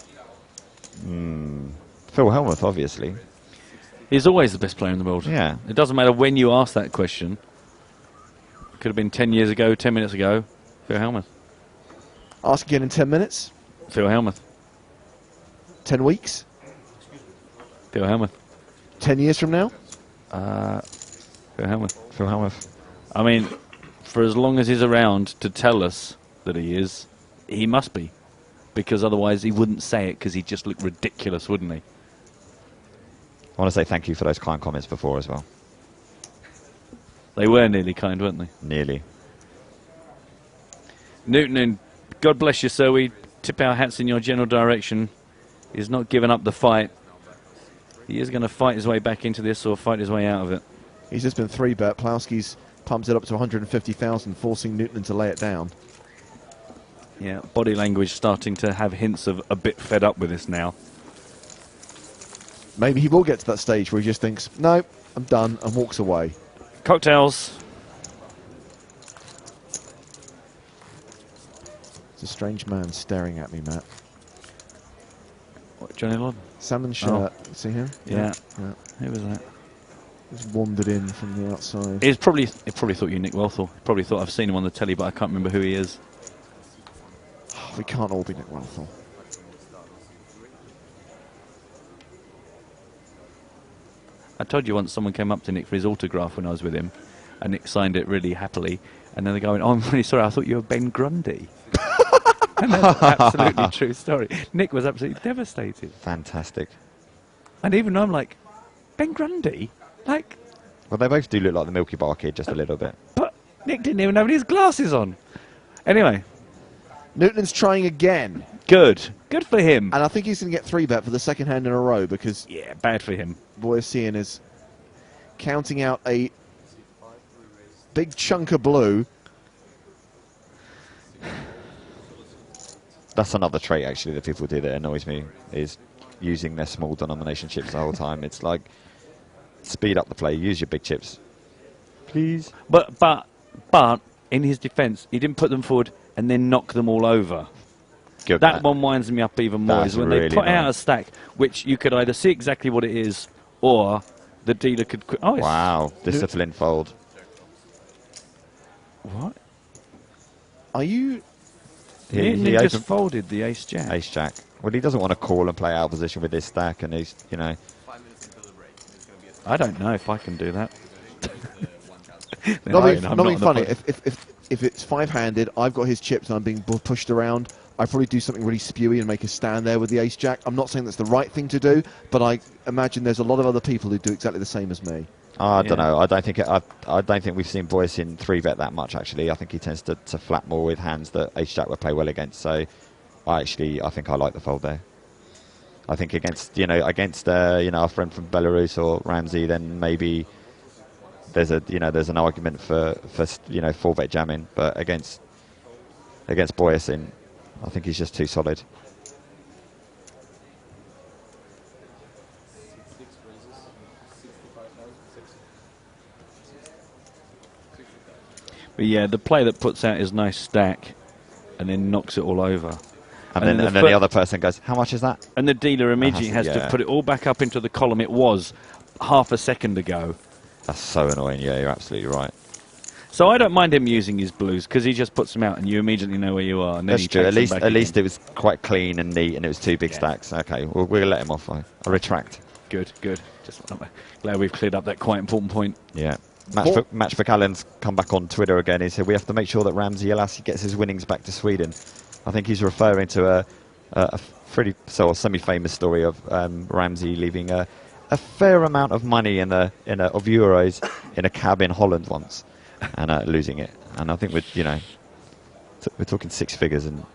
Phil Hellmuth, obviously. He's always the best player in the world. Yeah. It doesn't matter when you ask that question. Could have been 10 years ago, 10 minutes ago. Phil Hellmuth. Ask again in 10 minutes. Phil Hellmuth. 10 weeks. Phil Hellmuth. 10 years from now. Phil Hellmuth. Phil Hellmuth. I mean, for as long as he's around to tell us that he is, he must be. Because otherwise he wouldn't say it, because he'd just look ridiculous, wouldn't he? I want to say thank you for those kind comments before as well. They were nearly kind, weren't they? Nearly. Newton, and God bless you, sir. We tip our hats in your general direction. He's not given up the fight. He is going to fight his way back into this or fight his way out of it. He's just been 3-bet. Plowski's pumped it up to 150,000, forcing Newton to lay it down. Yeah, body language starting to have hints of a bit fed up with this now. Maybe he will get to that stage where he just thinks, no, I'm done, and walks away. Cocktails. It's a strange man staring at me, Matt. What, Johnny Lodden? Salmon shirt. See him? Yeah. Yeah. Who was that? Just wandered in from the outside. He probably thought you were Nick Wealthall. He probably thought I've seen him on the telly, but I can't remember who he is. We can't all be Nick Wealthall. I told you once someone came up to Nick for his autograph when I was with him, and Nick signed it really happily, and then they're going, oh, I'm really sorry, I thought you were Ben Grundy. And that's an absolutely true story. Nick was absolutely devastated. Fantastic. And even I'm like, Ben Grundy? Like... Well, they both do look like the Milky Bar Kid, just a little bit. But Nick didn't even have his glasses on. Anyway. Newton's trying again. Good. Good for him. And I think he's going to get 3-bet for the second hand in a row, because... Yeah, bad for him. Boy seeing is counting out a big chunk of blue. That's another trait, actually, that people do that annoys me, is using their small denomination chips the whole time. It's like, speed up the play, use your big chips. Please. But in his defence, he didn't put them forward and then knock them all over. Good, that one winds me up even more, is when really they put out a nice. stack, which you could either see exactly what it is, or the dealer could... Oh, wow, discipline fold. What? Are you... He just opened folded the ace-jack. ace-jack. Well, he doesn't want to call and play out of position with this stack, and he's, you know... I don't know if I can do that. Not being I'm not funny. If it's five-handed, I've got his chips and I'm being pushed around, I'd probably do something really spewy and make a stand there with the ace-jack. I'm not saying that's the right thing to do, but I imagine there's a lot of other people who do exactly the same as me. I don't know. I don't think we've seen Boyce in 3-bet that much, actually. I think he tends to flat more with hands that ace-jack would play well against. So I think I like the fold there. I think against our friend from Belarus or Ramsey, then maybe there's an argument for 4-bet jamming. But against Boyce, I think he's just too solid. But yeah, the player that puts out his nice stack and then knocks it all over. And then the other person goes, how much is that? And the dealer immediately has to put it all back up into the column it was half a second ago. That's so annoying. Yeah, you're absolutely right. So I don't mind him using his blues because he just puts them out and you immediately know where you are. And then That's true. At least it was quite clean and neat, and it was 2 big stacks. Okay, we'll let him off. I retract. Good. Just glad we've cleared up that quite important point. Yeah. Match for Callan's come back on Twitter again. He said we have to make sure that Ramsey Elassi gets his winnings back to Sweden. I think he's referring to a semi-famous story of Ramsey leaving a fair amount of money of euros in a cab in Holland once and losing it. And I think we're talking 6 figures in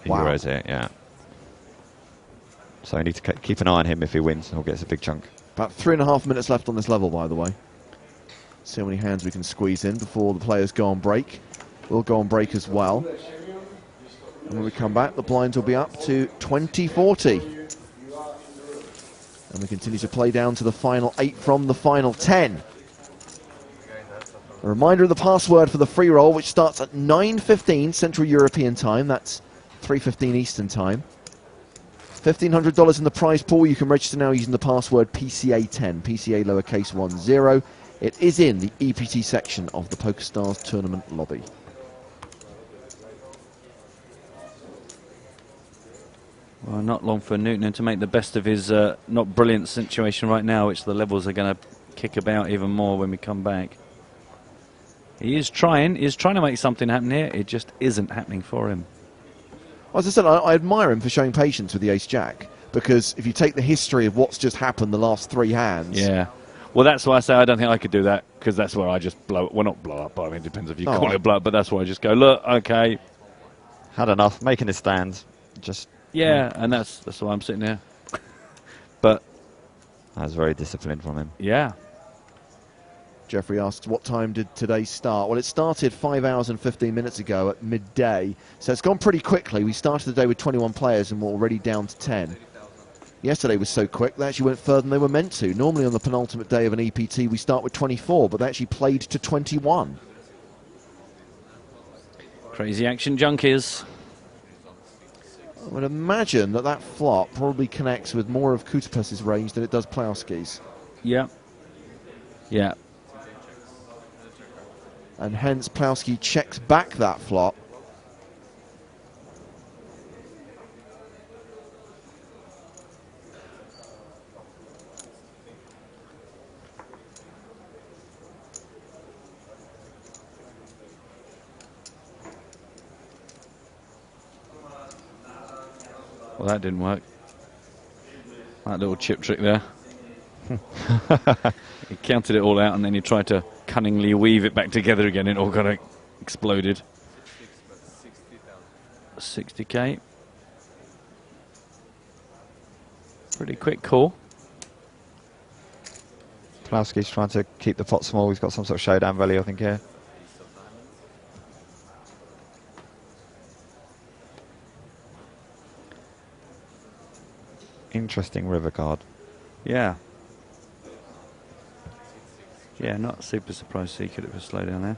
euros here. Yeah. So I need to keep an eye on him. If he wins, he'll get a big chunk. About 3.5 minutes left on this level, by the way. See how many hands we can squeeze in before the players go on break. We'll go on break as well. And when we come back, the blinds will be up to 20-40. And we continue to play down to the final 8 from the final 10. A reminder of the password for the free roll, which starts at 9:15 Central European time. That's 3:15 Eastern time. $1,500 in the prize pool. You can register now using the password PCA10, PCA lowercase 10. It is in the EPT section of the PokerStars tournament lobby. Well, not long for Newton to make the best of his not brilliant situation right now, which the levels are going to kick about even more when we come back. He is trying to make something happen here. It just isn't happening for him. As I said, I admire him for showing patience with the ace-jack, because if you take the history of what's just happened the last 3 hands... Yeah. Well, that's why I say I don't think I could do that, because that's where I just blow... Well, not blow up, but I mean, it depends if you call it blow up, but that's why I just go, look, okay. Had enough, making his stands. Just... Yeah, and that's why I'm sitting here. But... That was very disciplined from him. Yeah. Jeffrey asks, what time did today start? Well, it started 5 hours and 15 minutes ago at midday, so it's gone pretty quickly. We started the day with 21 players and we're already down to 10. Yesterday was so quick, they actually went further than they were meant to. Normally on the penultimate day of an EPT, we start with 24, but they actually played to 21. Crazy action junkies. I would imagine that flop probably connects with more of Kutapus's range than it does Plowski's. Yeah. Yeah. And hence Plowski checks back that flop. Well, that didn't work. That little chip trick there. He counted it all out and then he tried to cunningly weave it back together again. It all kind of exploded. 60k. Pretty quick call. Plowski's trying to keep the pot small. He's got some sort of showdown value, I think, here. Interesting river card. Yeah. Yeah, not super surprised he could have slowed down there.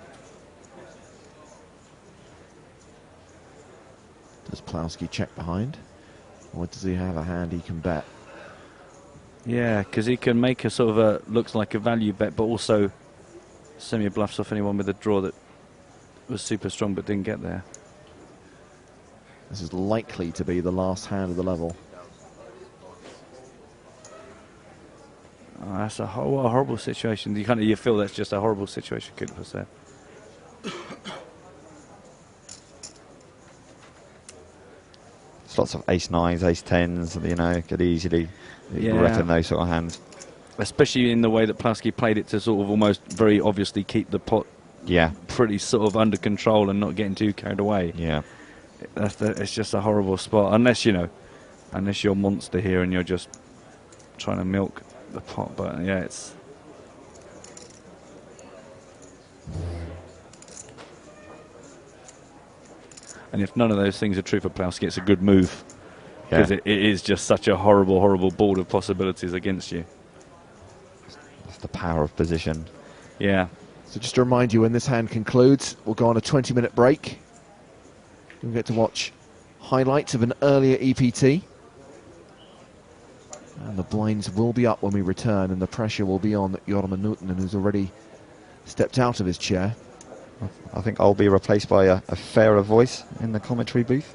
Does Plowski check behind? Or does he have a hand he can bet? Yeah, because he can make a sort of a, looks like a value bet, but also semi-bluffs off anyone with a draw that was super strong but didn't get there. This is likely to be the last hand of the level. Oh, that's a horrible situation. You feel that's just a horrible situation. Kutopus there. There's lots of ace-9s, ace-10s, you know, could easily reckon those sort of hands. Especially in the way that Plowski played it to sort of almost very obviously keep the pot pretty sort of under control and not getting too carried away. Yeah. It's just a horrible spot. Unless, you know, unless you're Monster here and you're just trying to milk the pot. But yeah, it's... And if none of those things are true for Plowski, it's a good move. Because it is just such a horrible, horrible board of possibilities against you. It's the power of position. Yeah. So just to remind you, when this hand concludes, we'll go on a 20-minute break. You'll get to watch highlights of an earlier EPT. And the blinds will be up when we return, and the pressure will be on Jorma Nuutinen, who's already stepped out of his chair. I think I'll be replaced by a fairer voice in the commentary booth.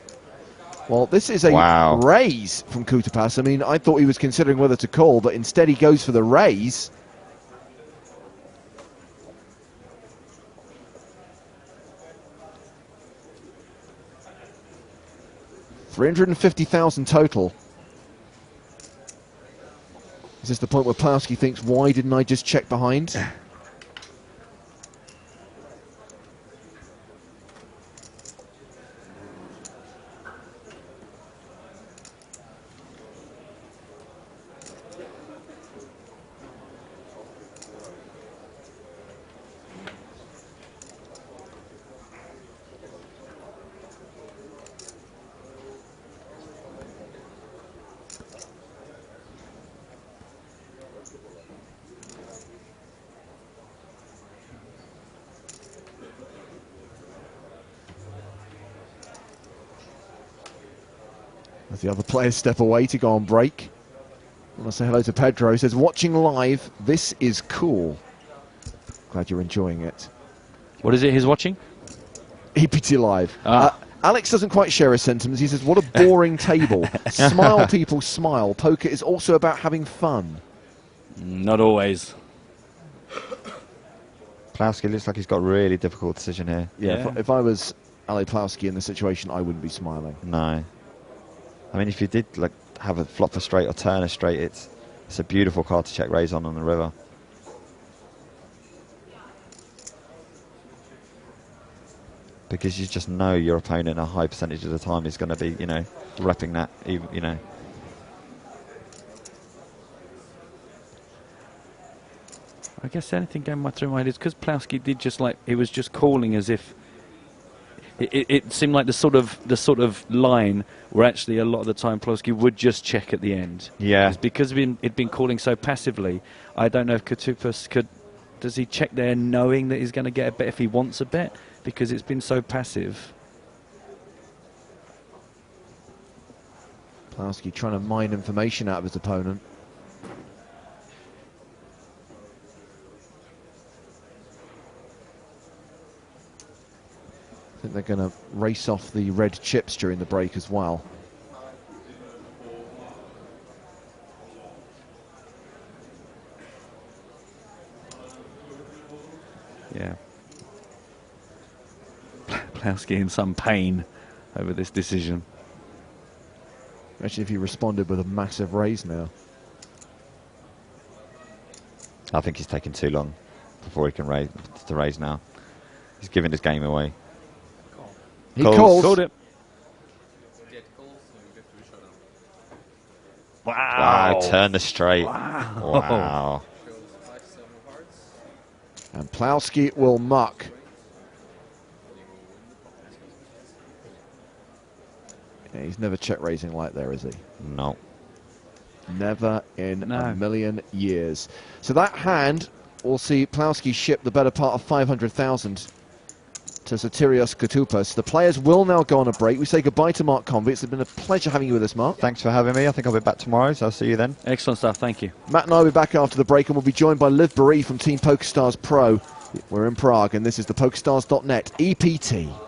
Well, this is a raise from Kutopus. I mean, I thought he was considering whether to call, but instead he goes for the raise. $350,000 total. Is this the point where Plowski thinks, why didn't I just check behind? As the other players step away to go on break. I want to say hello to Pedro. He says, watching live, this is cool. Glad you're enjoying it. What is it he's watching? EPT Live. Alex doesn't quite share his sentiments. He says, what a boring table. Smile, people, smile. Poker is also about having fun. Not always. Plowski looks like he's got a really difficult decision here. Yeah. If I was Ale Plowski in this situation, I wouldn't be smiling. No. I mean, if you did like have a flop a straight or turn a straight, it's a beautiful card to check raise on the river. Because you just know your opponent a high percentage of the time is going to be, you know, repping that, you know. I guess the only thing going through my head is because Plowski did just like, he was just calling as if it seemed like the sort of line where actually a lot of the time Plowski would just check at the end. Yeah. It's because it'd been calling so passively. I don't know if Kutopus does he check there knowing that he's going to get a bet if he wants a bet? Because it's been so passive. Plowski trying to mine information out of his opponent. I think they're going to race off the red chips during the break as well. Yeah. Plowski in some pain over this decision. Imagine if he responded with a massive raise now. I think he's taken too long before he can raise now. He's giving his game away. He calls. Called it. Wow, turn the straight. Wow. And Plowski will muck. Yeah, he's never check raising like there, is he? No. Never in a million years. So that hand will see Plowski ship the better part of 500,000 to Sotirios Kutopus. The players will now go on a break. We say goodbye to Mark Convey. It's been a pleasure having you with us, Mark. Thanks for having me. I think I'll be back tomorrow, so I'll see you then. Excellent stuff, thank you. Matt and I will be back after the break, and we'll be joined by Liv Baree from Team PokerStars Pro We're in Prague, and this is the PokerStars.net EPT.